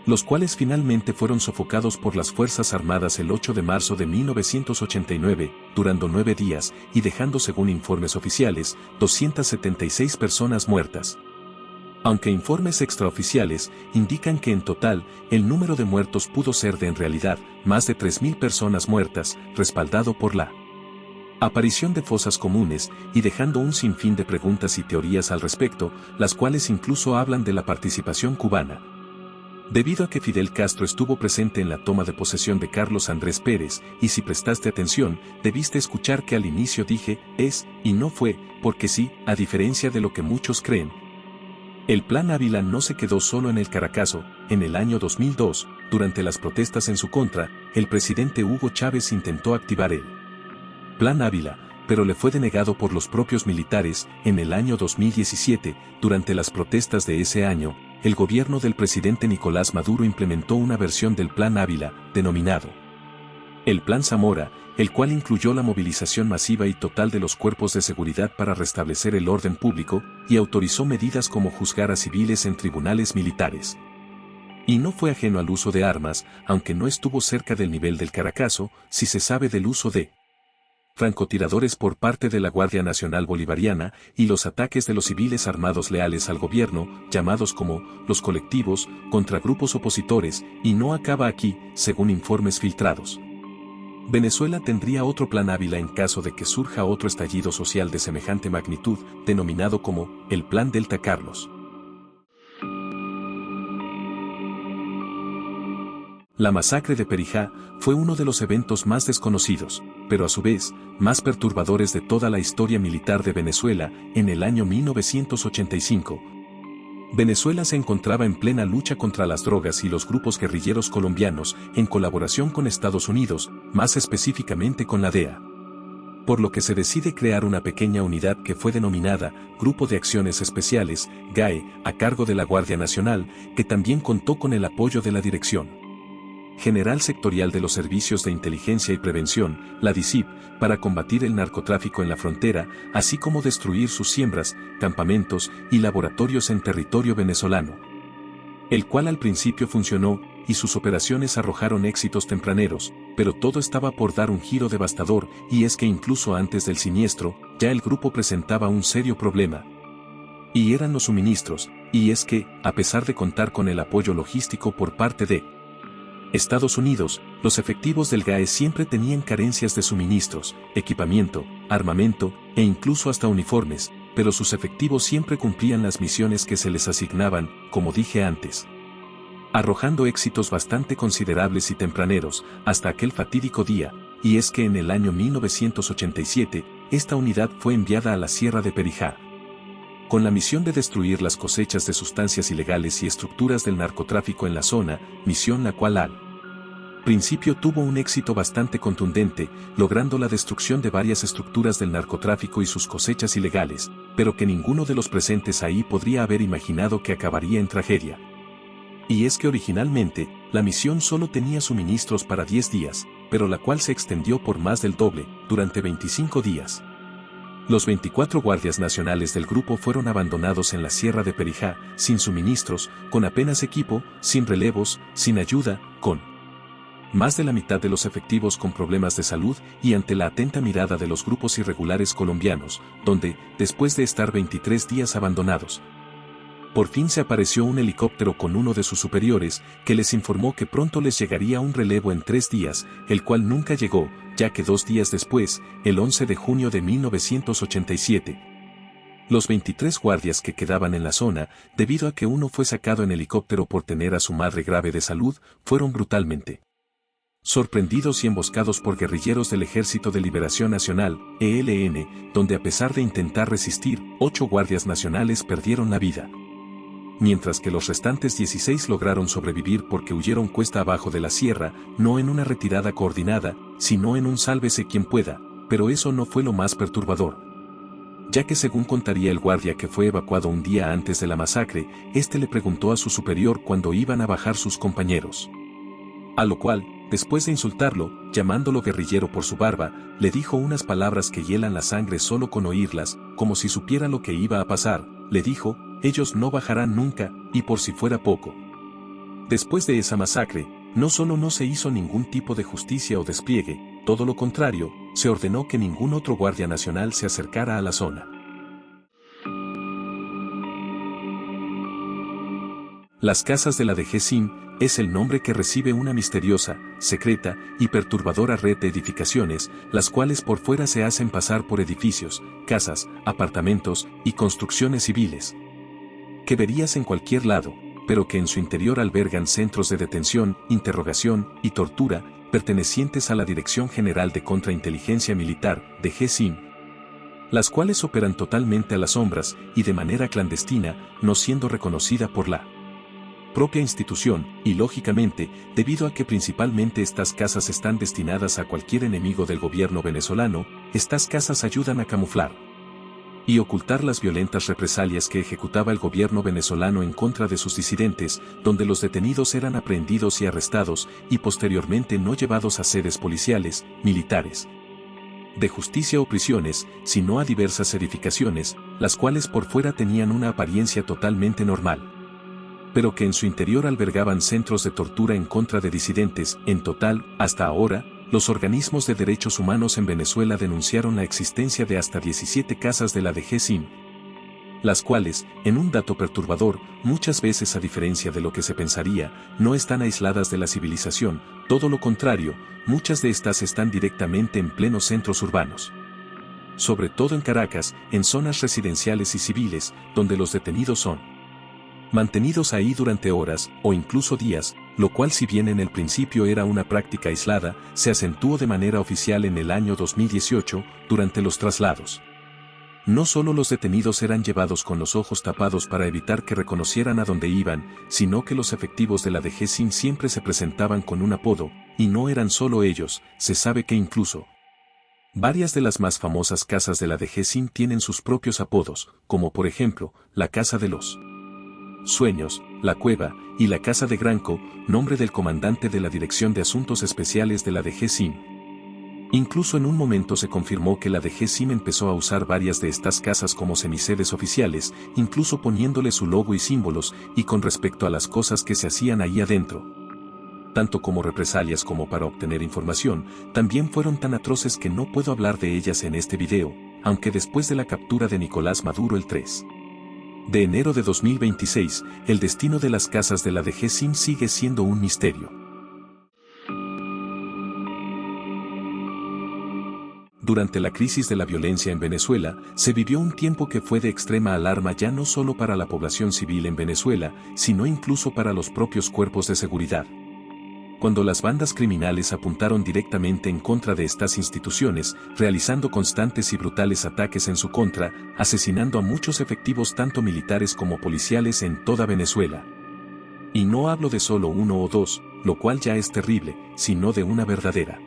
los cuales finalmente fueron sofocados por las Fuerzas Armadas el 8 de marzo de 1989, durando 9 días, y dejando según informes oficiales, 276 personas muertas. Aunque informes extraoficiales indican que en total, el número de muertos pudo ser de en realidad, más de 3.000 personas muertas, respaldado por la aparición de fosas comunes, y dejando un sinfín de preguntas y teorías al respecto, las cuales incluso hablan de la participación cubana. Debido a que Fidel Castro estuvo presente en la toma de posesión de Carlos Andrés Pérez, y si prestaste atención, debiste escuchar que al inicio dije, es, y no fue, porque sí, a diferencia de lo que muchos creen. El Plan Ávila no se quedó solo en el Caracazo. En el año 2002, durante las protestas en su contra, el presidente Hugo Chávez intentó activar el Plan Ávila, pero le fue denegado por los propios militares. En el año 2017, durante las protestas de ese año, el gobierno del presidente Nicolás Maduro implementó una versión del Plan Ávila, denominado el Plan Zamora, el cual incluyó la movilización masiva y total de los cuerpos de seguridad para restablecer el orden público, y autorizó medidas como juzgar a civiles en tribunales militares. Y no fue ajeno al uso de armas, aunque no estuvo cerca del nivel del Caracazo, si se sabe del uso de francotiradores por parte de la Guardia Nacional Bolivariana y los ataques de los civiles armados leales al gobierno, llamados como los colectivos, contra grupos opositores, y no acaba aquí, según informes filtrados. Venezuela tendría otro Plan Ávila en caso de que surja otro estallido social de semejante magnitud, denominado como el Plan Delta Carlos. La masacre de Perijá fue uno de los eventos más desconocidos, pero a su vez, más perturbadores de toda la historia militar de Venezuela. En el año 1985, Venezuela se encontraba en plena lucha contra las drogas y los grupos guerrilleros colombianos, en colaboración con Estados Unidos, más específicamente con la DEA. Por lo que se decide crear una pequeña unidad que fue denominada Grupo de Acciones Especiales, GAE, a cargo de la Guardia Nacional, que también contó con el apoyo de la Dirección General Sectorial de los Servicios de Inteligencia y Prevención, la DICIP, para combatir el narcotráfico en la frontera, así como destruir sus siembras, campamentos y laboratorios en territorio venezolano. El cual al principio funcionó, y sus operaciones arrojaron éxitos tempraneros, pero todo estaba por dar un giro devastador, y es que incluso antes del siniestro, ya el grupo presentaba un serio problema. Y eran los suministros, y es que, a pesar de contar con el apoyo logístico por parte de Estados Unidos, los efectivos del GAE siempre tenían carencias de suministros, equipamiento, armamento, e incluso hasta uniformes, pero sus efectivos siempre cumplían las misiones que se les asignaban, como dije antes, arrojando éxitos bastante considerables y tempraneros, hasta aquel fatídico día, y es que en el año 1987, esta unidad fue enviada a la Sierra de Perijá, con la misión de destruir las cosechas de sustancias ilegales y estructuras del narcotráfico en la zona, misión la cual al principio tuvo un éxito bastante contundente, logrando la destrucción de varias estructuras del narcotráfico y sus cosechas ilegales, pero que ninguno de los presentes ahí podría haber imaginado que acabaría en tragedia. Y es que originalmente, la misión solo tenía suministros para 10 días, pero la cual se extendió por más del doble, durante 25 días. Los 24 guardias nacionales del grupo fueron abandonados en la Sierra de Perijá, sin suministros, con apenas equipo, sin relevos, sin ayuda, con más de la mitad de los efectivos con problemas de salud y ante la atenta mirada de los grupos irregulares colombianos, donde, después de estar 23 días abandonados, por fin se apareció un helicóptero con uno de sus superiores, que les informó que pronto les llegaría un relevo en 3 días, el cual nunca llegó, ya que 2 días después, el 11 de junio de 1987, los 23 guardias que quedaban en la zona, debido a que uno fue sacado en helicóptero por tener a su madre grave de salud, fueron brutalmente sorprendidos y emboscados por guerrilleros del Ejército de Liberación Nacional, ELN, donde a pesar de intentar resistir, 8 guardias nacionales perdieron la vida. Mientras que los restantes 16 lograron sobrevivir porque huyeron cuesta abajo de la sierra, no en una retirada coordinada, sino en un sálvese quien pueda, pero eso no fue lo más perturbador. Ya que según contaría el guardia que fue evacuado un día antes de la masacre, este le preguntó a su superior cuándo iban a bajar sus compañeros. A lo cual, después de insultarlo, llamándolo guerrillero por su barba, le dijo unas palabras que hielan la sangre solo con oírlas, como si supiera lo que iba a pasar. Le dijo, ellos no bajarán nunca, y por si fuera poco. Después de esa masacre, no solo no se hizo ningún tipo de justicia o despliegue, todo lo contrario, se ordenó que ningún otro guardia nacional se acercara a la zona. Las casas de la DGCIM es el nombre que recibe una misteriosa, secreta y perturbadora red de edificaciones, las cuales por fuera se hacen pasar por edificios, casas, apartamentos y construcciones civiles que verías en cualquier lado, pero que en su interior albergan centros de detención, interrogación y tortura, pertenecientes a la Dirección General de Contrainteligencia Militar, DGCIM, las cuales operan totalmente a las sombras y de manera clandestina, no siendo reconocida por la propia institución, y lógicamente, debido a que principalmente estas casas están destinadas a cualquier enemigo del gobierno venezolano, estas casas ayudan a camuflar y ocultar las violentas represalias que ejecutaba el gobierno venezolano en contra de sus disidentes, donde los detenidos eran aprehendidos y arrestados, y posteriormente no llevados a sedes policiales, militares, de justicia o prisiones, sino a diversas edificaciones, las cuales por fuera tenían una apariencia totalmente normal, pero que en su interior albergaban centros de tortura en contra de disidentes. En total, hasta ahora, los organismos de derechos humanos en Venezuela denunciaron la existencia de hasta 17 casas de la DGCIM, las cuales, en un dato perturbador, muchas veces a diferencia de lo que se pensaría, no están aisladas de la civilización, todo lo contrario, muchas de estas están directamente en plenos centros urbanos. Sobre todo en Caracas, en zonas residenciales y civiles, donde los detenidos son mantenidos ahí durante horas, o incluso días, lo cual si bien en el principio era una práctica aislada, se acentuó de manera oficial en el año 2018, durante los traslados. No solo los detenidos eran llevados con los ojos tapados para evitar que reconocieran a dónde iban, sino que los efectivos de la DGCIM siempre se presentaban con un apodo, y no eran solo ellos, se sabe que incluso varias de las más famosas casas de la DGCIM tienen sus propios apodos, como por ejemplo, la Casa de los Sueños, La Cueva, y la Casa de Granco, nombre del comandante de la Dirección de Asuntos Especiales de la DGCIM. Incluso en un momento se confirmó que la DGCIM empezó a usar varias de estas casas como semisedes oficiales, incluso poniéndole su logo y símbolos, y con respecto a las cosas que se hacían ahí adentro, tanto como represalias como para obtener información, también fueron tan atroces que no puedo hablar de ellas en este video, aunque después de la captura de Nicolás Maduro el 3 de enero de 2026, el destino de las casas de la DGCIM sigue siendo un misterio. Durante la crisis de la violencia en Venezuela, se vivió un tiempo que fue de extrema alarma ya no solo para la población civil en Venezuela, sino incluso para los propios cuerpos de seguridad. Cuando las bandas criminales apuntaron directamente en contra de estas instituciones, realizando constantes y brutales ataques en su contra, asesinando a muchos efectivos tanto militares como policiales en toda Venezuela. Y no hablo de solo uno o dos, lo cual ya es terrible, sino de una verdadera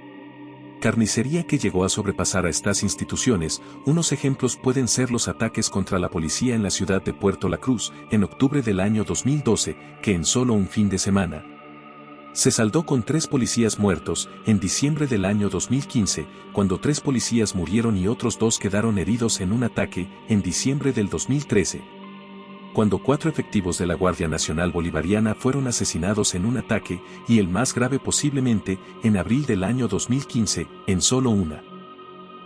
carnicería que llegó a sobrepasar a estas instituciones. Unos ejemplos pueden ser los ataques contra la policía en la ciudad de Puerto La Cruz, en octubre del año 2012, que en solo un fin de semana se saldó con 3 policías muertos, en diciembre del año 2015, cuando 3 policías murieron y otros 2 quedaron heridos en un ataque, en diciembre del 2013, cuando 4 efectivos de la Guardia Nacional Bolivariana fueron asesinados en un ataque, y el más grave posiblemente, en abril del año 2015, en solo una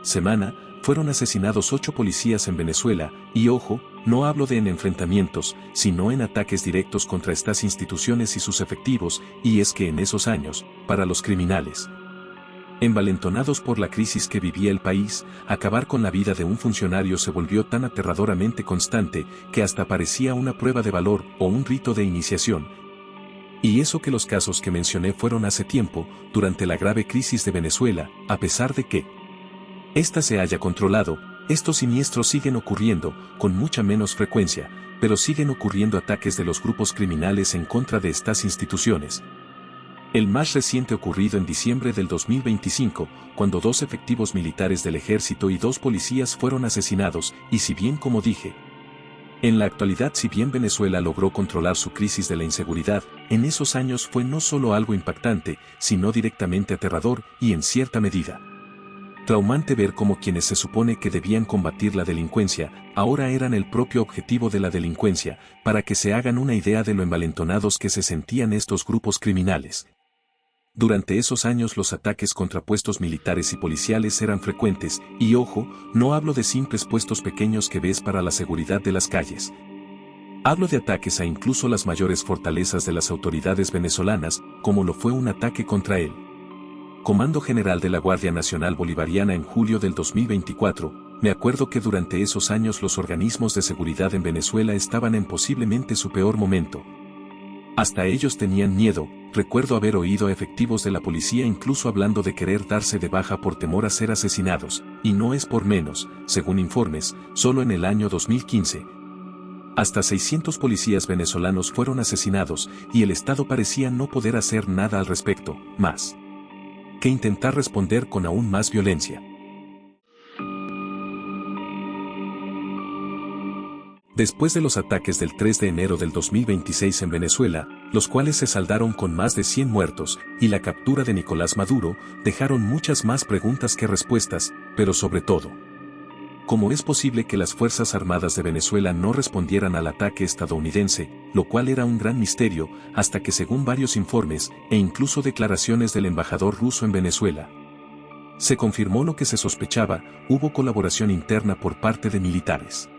semana, fueron asesinados 8 policías en Venezuela, y ojo, no hablo de en enfrentamientos, sino en ataques directos contra estas instituciones y sus efectivos, y es que en esos años, para los criminales envalentonados por la crisis que vivía el país, acabar con la vida de un funcionario se volvió tan aterradoramente constante que hasta parecía una prueba de valor o un rito de iniciación. Y eso que los casos que mencioné fueron hace tiempo, durante la grave crisis de Venezuela, a pesar de que esta se haya controlado, estos siniestros siguen ocurriendo, con mucha menos frecuencia, pero siguen ocurriendo ataques de los grupos criminales en contra de estas instituciones. El más reciente ocurrido en diciembre del 2025, cuando 2 efectivos militares del ejército y 2 policías fueron asesinados, y si bien como dije, en la actualidad si bien Venezuela logró controlar su crisis de la inseguridad, en esos años fue no solo algo impactante, sino directamente aterrador y en cierta medida traumante ver cómo quienes se supone que debían combatir la delincuencia, ahora eran el propio objetivo de la delincuencia, para que se hagan una idea de lo envalentonados que se sentían estos grupos criminales. Durante esos años los ataques contra puestos militares y policiales eran frecuentes, y ojo, no hablo de simples puestos pequeños que ves para la seguridad de las calles. Hablo de ataques a incluso las mayores fortalezas de las autoridades venezolanas, como lo fue un ataque contra el Comando General de la Guardia Nacional Bolivariana en julio del 2024. Me acuerdo que durante esos años los organismos de seguridad en Venezuela estaban en posiblemente su peor momento. Hasta ellos tenían miedo. Recuerdo haber oído a efectivos de la policía incluso hablando de querer darse de baja por temor a ser asesinados, y no es por menos, según informes, solo en el año 2015. Hasta 600 policías venezolanos fueron asesinados, y el Estado parecía no poder hacer nada al respecto, más que intentar responder con aún más violencia. Después de los ataques del 3 de enero del 2026 en Venezuela, los cuales se saldaron con más de 100 muertos, y la captura de Nicolás Maduro, dejaron muchas más preguntas que respuestas, pero sobre todo, ¿cómo es posible que las Fuerzas Armadas de Venezuela no respondieran al ataque estadounidense, lo cual era un gran misterio, hasta que según varios informes, e incluso declaraciones del embajador ruso en Venezuela, se confirmó lo que se sospechaba, hubo colaboración interna por parte de militares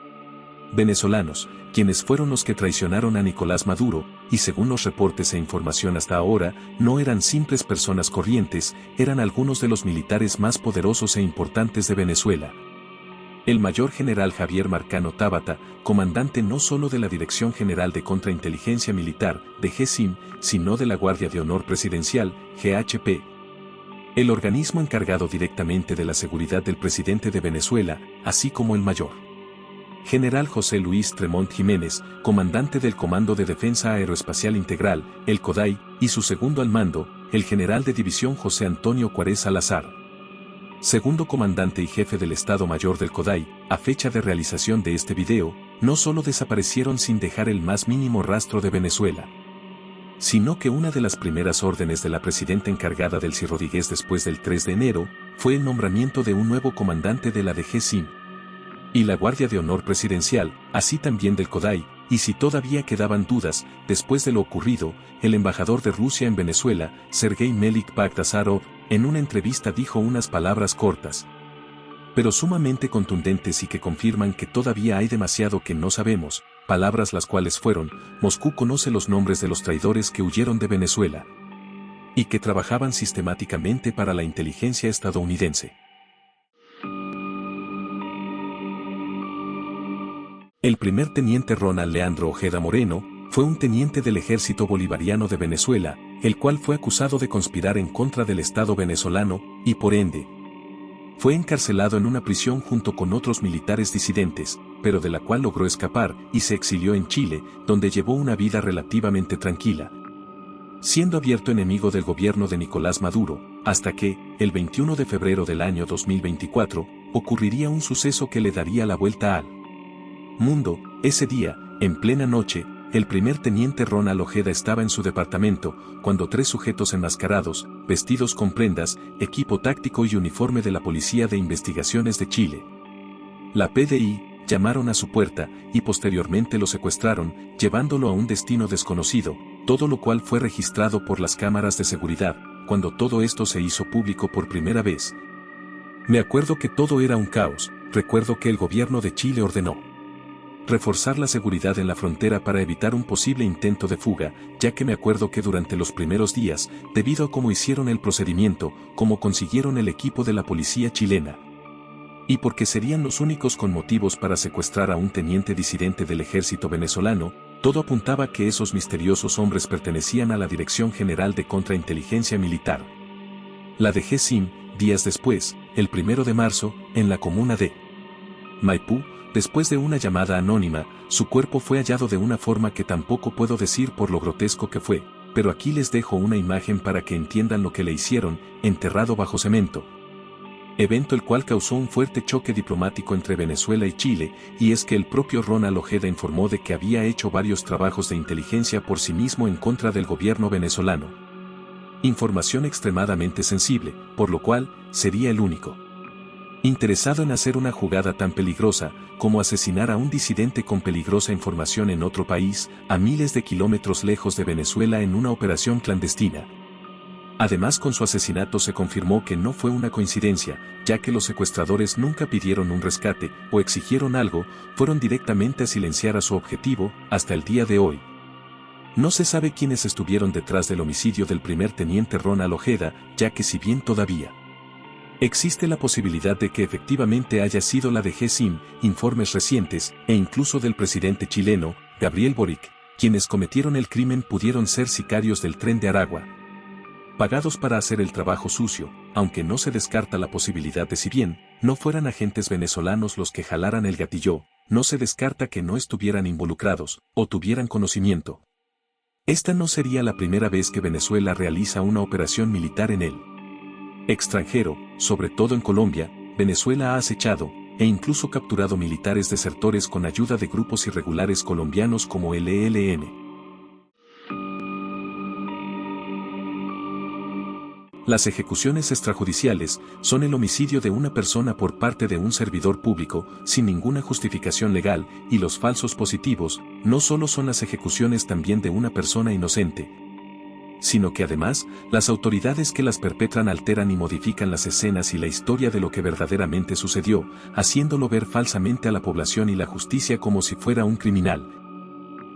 venezolanos, quienes fueron los que traicionaron a Nicolás Maduro, y según los reportes e información hasta ahora, no eran simples personas corrientes, eran algunos de los militares más poderosos e importantes de Venezuela. El mayor general Javier Marcano Tábata, comandante no solo de la Dirección General de Contrainteligencia Militar, de GESIM, sino de la Guardia de Honor Presidencial, GHP, el organismo encargado directamente de la seguridad del presidente de Venezuela, así como el mayor general José Luis Tremont Jiménez, comandante del Comando de Defensa Aeroespacial Integral, el CODAI, y su segundo al mando, el general de división José Antonio Cuárez Salazar, segundo comandante y jefe del Estado Mayor del CODAI. A fecha de realización de este video, no solo desaparecieron sin dejar el más mínimo rastro de Venezuela, sino que una de las primeras órdenes de la presidenta encargada Delcy Rodríguez después del 3 de enero, fue el nombramiento de un nuevo comandante de la DGCIM y la Guardia de Honor Presidencial, así también del CODAI, y si todavía quedaban dudas, después de lo ocurrido, el embajador de Rusia en Venezuela, Sergei Melik Bagdasarov, en una entrevista dijo unas palabras cortas, pero sumamente contundentes y que confirman que todavía hay demasiado que no sabemos, palabras las cuales fueron: Moscú conoce los nombres de los traidores que huyeron de Venezuela y que trabajaban sistemáticamente para la inteligencia estadounidense. El primer teniente Ronald Leandro Ojeda Moreno fue un teniente del Ejército Bolivariano de Venezuela, el cual fue acusado de conspirar en contra del Estado venezolano, y por ende, fue encarcelado en una prisión junto con otros militares disidentes, pero de la cual logró escapar y se exilió en Chile, donde llevó una vida relativamente tranquila, siendo abierto enemigo del gobierno de Nicolás Maduro, hasta que, el 21 de febrero del año 2024, ocurriría un suceso que le daría la vuelta al mundo. Ese día, en plena noche, el primer teniente Ronald Ojeda estaba en su departamento, cuando tres sujetos enmascarados, vestidos con prendas, equipo táctico y uniforme de la Policía de Investigaciones de Chile, la PDI, llamaron a su puerta, y posteriormente lo secuestraron, llevándolo a un destino desconocido, todo lo cual fue registrado por las cámaras de seguridad. Cuando todo esto se hizo público por primera vez, me acuerdo que todo era un caos. Recuerdo que el gobierno de Chile ordenó reforzar la seguridad en la frontera para evitar un posible intento de fuga, ya que me acuerdo que durante los primeros días, debido a cómo hicieron el procedimiento, cómo consiguieron el equipo de la policía chilena, y porque serían los únicos con motivos para secuestrar a un teniente disidente del ejército venezolano, todo apuntaba que esos misteriosos hombres pertenecían a la Dirección General de Contrainteligencia Militar, la DGCIM. Días después, el 1 de marzo, en la comuna de Maipú, después de una llamada anónima, su cuerpo fue hallado de una forma que tampoco puedo decir por lo grotesco que fue, pero aquí les dejo una imagen para que entiendan lo que le hicieron, enterrado bajo cemento. Evento el cual causó un fuerte choque diplomático entre Venezuela y Chile, y es que el propio Ronald Ojeda informó de que había hecho varios trabajos de inteligencia por sí mismo en contra del gobierno venezolano. Información extremadamente sensible, por lo cual, sería el único interesado en hacer una jugada tan peligrosa, como asesinar a un disidente con peligrosa información en otro país, a miles de kilómetros lejos de Venezuela en una operación clandestina. Además, con su asesinato se confirmó que no fue una coincidencia, ya que los secuestradores nunca pidieron un rescate o exigieron algo, fueron directamente a silenciar a su objetivo. Hasta el día de hoy no se sabe quiénes estuvieron detrás del homicidio del primer teniente Ronald Ojeda, ya que si bien todavía existe la posibilidad de que efectivamente haya sido la de GSIM, informes recientes, e incluso del presidente chileno, Gabriel Boric, quienes cometieron el crimen pudieron ser sicarios del Tren de Aragua, pagados para hacer el trabajo sucio, aunque no se descarta la posibilidad de si bien no fueran agentes venezolanos los que jalaran el gatillo, no se descarta que no estuvieran involucrados, o tuvieran conocimiento. Esta no sería la primera vez que Venezuela realiza una operación militar en el extranjero, sobre todo en Colombia. Venezuela ha acechado, e incluso capturado militares desertores con ayuda de grupos irregulares colombianos como el ELN. Las ejecuciones extrajudiciales son el homicidio de una persona por parte de un servidor público, sin ninguna justificación legal, y los falsos positivos no solo son las ejecuciones también de una persona inocente, sino que además, las autoridades que las perpetran alteran y modifican las escenas y la historia de lo que verdaderamente sucedió, haciéndolo ver falsamente a la población y la justicia como si fuera un criminal.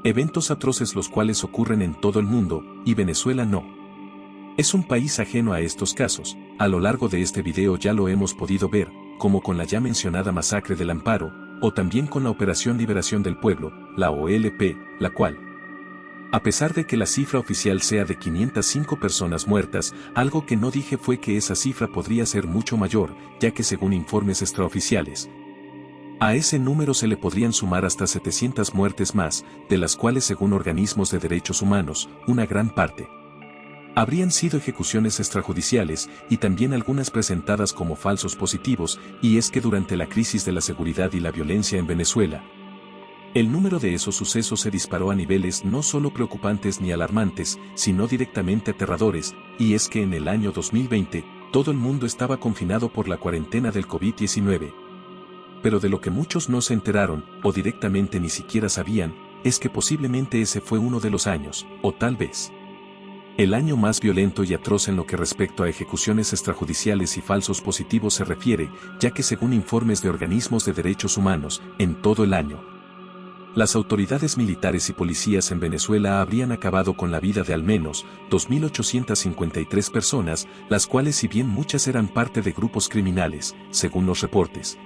Eventos atroces los cuales ocurren en todo el mundo, y Venezuela no es un país ajeno a estos casos. A lo largo de este video ya lo hemos podido ver, como con la ya mencionada masacre del Amparo, o también con la Operación Liberación del Pueblo, la OLP, la cual, a pesar de que la cifra oficial sea de 505 personas muertas, algo que no dije fue que esa cifra podría ser mucho mayor, ya que según informes extraoficiales, a ese número se le podrían sumar hasta 700 muertes más, de las cuales según organismos de derechos humanos, una gran parte habrían sido ejecuciones extrajudiciales, y también algunas presentadas como falsos positivos, y es que durante la crisis de la seguridad y la violencia en Venezuela, el número de esos sucesos se disparó a niveles no solo preocupantes ni alarmantes, sino directamente aterradores, y es que en el año 2020, todo el mundo estaba confinado por la cuarentena del COVID-19. Pero de lo que muchos no se enteraron, o directamente ni siquiera sabían, es que posiblemente ese fue uno de los años, o tal vez el año más violento y atroz en lo que respecto a ejecuciones extrajudiciales y falsos positivos se refiere, ya que según informes de organismos de derechos humanos, en todo el año, las autoridades militares y policías en Venezuela habrían acabado con la vida de al menos 2.853 personas, las cuales si bien muchas eran parte de grupos criminales, según los reportes,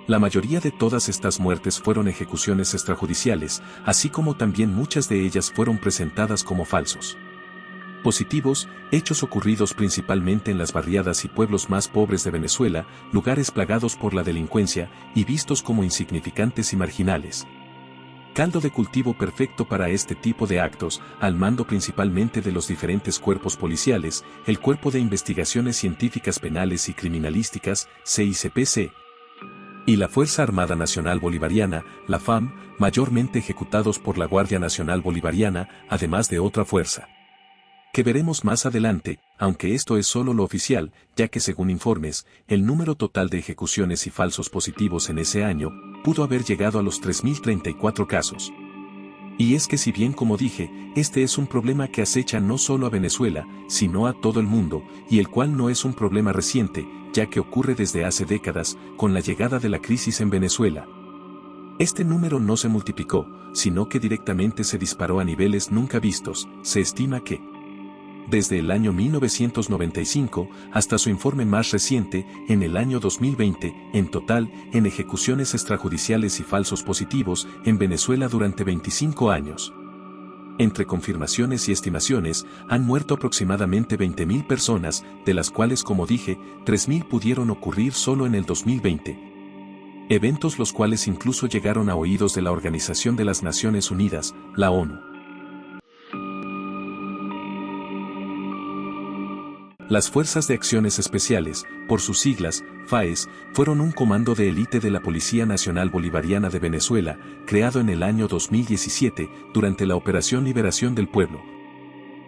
la mayoría de todas estas muertes fueron ejecuciones extrajudiciales, así como también muchas de ellas fueron presentadas como falsos positivos, hechos ocurridos principalmente en las barriadas y pueblos más pobres de Venezuela, lugares plagados por la delincuencia y vistos como insignificantes y marginales. Caldo de cultivo perfecto para este tipo de actos, al mando principalmente de los diferentes cuerpos policiales, el Cuerpo de Investigaciones Científicas Penales y Criminalísticas, CICPC, y la Fuerza Armada Nacional Bolivariana, la FAM, mayormente ejecutados por la Guardia Nacional Bolivariana, además de otra fuerza que veremos más adelante, aunque esto es solo lo oficial, ya que según informes, el número total de ejecuciones y falsos positivos en ese año pudo haber llegado a los 3.034 casos. Y es que si bien como dije, este es un problema que acecha no solo a Venezuela, sino a todo el mundo, y el cual no es un problema reciente, ya que ocurre desde hace décadas, con la llegada de la crisis en Venezuela. Este número no se multiplicó, sino que directamente se disparó a niveles nunca vistos. Se estima que desde el año 1995 hasta su informe más reciente, en el año 2020, en total, en ejecuciones extrajudiciales y falsos positivos, en Venezuela durante 25 años. Entre confirmaciones y estimaciones, han muerto aproximadamente 20.000 personas, de las cuales como dije, 3.000 pudieron ocurrir solo en el 2020. Eventos los cuales incluso llegaron a oídos de la Organización de las Naciones Unidas, la ONU. Las Fuerzas de Acciones Especiales, por sus siglas, FAES, fueron un comando de élite de la Policía Nacional Bolivariana de Venezuela, creado en el año 2017, durante la Operación Liberación del Pueblo.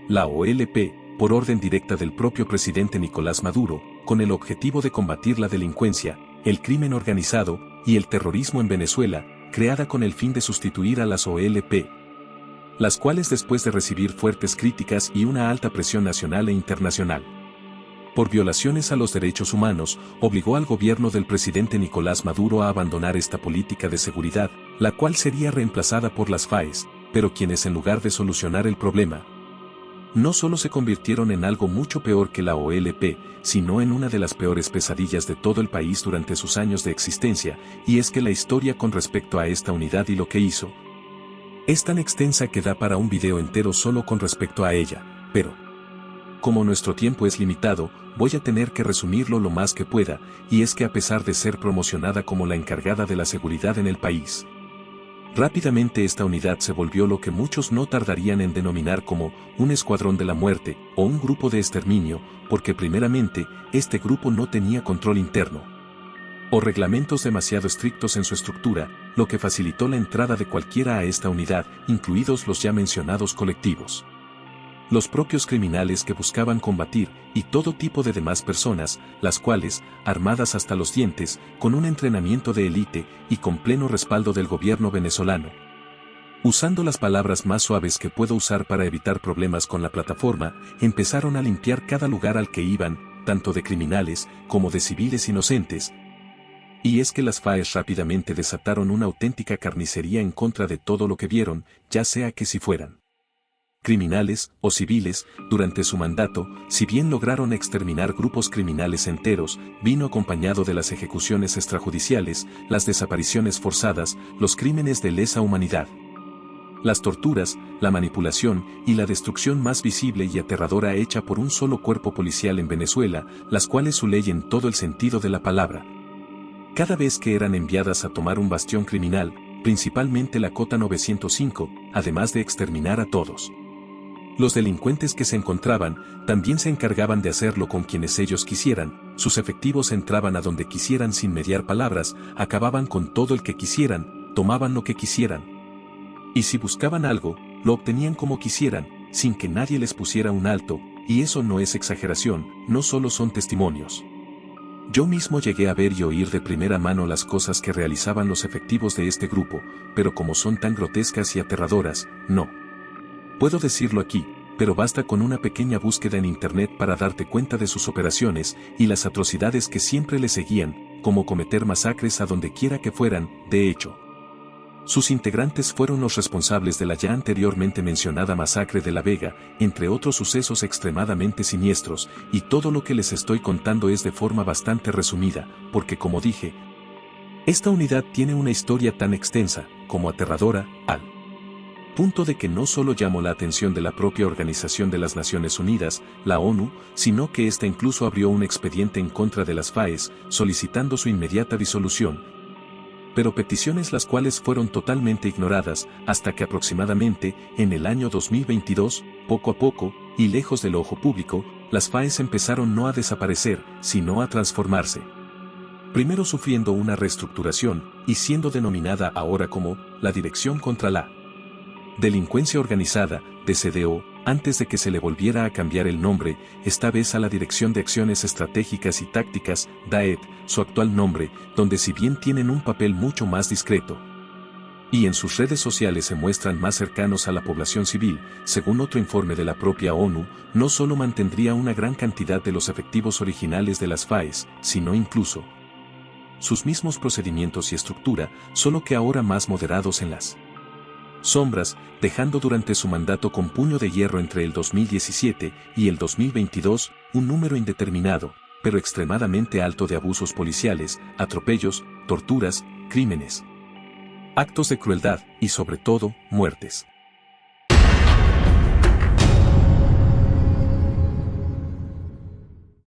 La OLP, por orden directa del propio presidente Nicolás Maduro, con el objetivo de combatir la delincuencia, el crimen organizado y el terrorismo en Venezuela, creada con el fin de sustituir a las OLP. las cuales después de recibir fuertes críticas y una alta presión nacional e internacional por violaciones a los derechos humanos, obligó al gobierno del presidente Nicolás Maduro a abandonar esta política de seguridad, la cual sería reemplazada por las FARC, pero quienes en lugar de solucionar el problema, no solo se convirtieron en algo mucho peor que la OLP, sino en una de las peores pesadillas de todo el país durante sus años de existencia, y es que la historia con respecto a esta unidad y lo que hizo es tan extensa que da para un video entero solo con respecto a ella, pero como nuestro tiempo es limitado, voy a tener que resumirlo lo más que pueda, y es que a pesar de ser promocionada como la encargada de la seguridad en el país, rápidamente esta unidad se volvió lo que muchos no tardarían en denominar como un escuadrón de la muerte o un grupo de exterminio, porque primeramente, este grupo no tenía control interno o reglamentos demasiado estrictos en su estructura, lo que facilitó la entrada de cualquiera a esta unidad, incluidos los ya mencionados colectivos, los propios criminales que buscaban combatir, y todo tipo de demás personas, las cuales, armadas hasta los dientes, con un entrenamiento de élite y con pleno respaldo del gobierno venezolano, usando las palabras más suaves que puedo usar para evitar problemas con la plataforma, empezaron a limpiar cada lugar al que iban, tanto de criminales como de civiles inocentes. Y es que las FARC rápidamente desataron una auténtica carnicería en contra de todo lo que vieron, ya sea que si fueran criminales o civiles. Durante su mandato, si bien lograron exterminar grupos criminales enteros, vino acompañado de las ejecuciones extrajudiciales, las desapariciones forzadas, los crímenes de lesa humanidad, las torturas, la manipulación y la destrucción más visible y aterradora hecha por un solo cuerpo policial en Venezuela, las cuales su ley en todo el sentido de la palabra. Cada vez que eran enviadas a tomar un bastión criminal, principalmente la Cota 905, además de exterminar a todos los delincuentes que se encontraban, también se encargaban de hacerlo con quienes ellos quisieran, sus efectivos entraban a donde quisieran sin mediar palabras, acababan con todo el que quisieran, tomaban lo que quisieran. Y si buscaban algo, lo obtenían como quisieran, sin que nadie les pusiera un alto, y eso no es exageración, no solo son testimonios. Yo mismo llegué a ver y oír de primera mano las cosas que realizaban los efectivos de este grupo, pero como son tan grotescas y aterradoras, no puedo decirlo aquí, pero basta con una pequeña búsqueda en internet para darte cuenta de sus operaciones y las atrocidades que siempre le seguían, como cometer masacres a donde quiera que fueran. De hecho, sus integrantes fueron los responsables de la ya anteriormente mencionada masacre de La Vega, entre otros sucesos extremadamente siniestros, y todo lo que les estoy contando es de forma bastante resumida, porque como dije, esta unidad tiene una historia tan extensa, como aterradora, al punto de que no solo llamó la atención de la propia Organización de las Naciones Unidas, la ONU, sino que ésta incluso abrió un expediente en contra de las FARC, solicitando su inmediata disolución, pero peticiones las cuales fueron totalmente ignoradas, hasta que aproximadamente, en el año 2022, poco a poco, y lejos del ojo público, las FARC empezaron no a desaparecer, sino a transformarse. Primero sufriendo una reestructuración, y siendo denominada ahora como, la Dirección contra la Delincuencia Organizada, DCDO, antes de que se le volviera a cambiar el nombre, esta vez a la Dirección de Acciones Estratégicas y Tácticas, DAET, su actual nombre, donde si bien tienen un papel mucho más discreto, y en sus redes sociales se muestran más cercanos a la población civil, según otro informe de la propia ONU, no solo mantendría una gran cantidad de los efectivos originales de las FARC, sino incluso sus mismos procedimientos y estructura, solo que ahora más moderados en las sombras, dejando durante su mandato con puño de hierro entre el 2017 y el 2022, un número indeterminado, pero extremadamente alto de abusos policiales, atropellos, torturas, crímenes, actos de crueldad y sobre todo, muertes.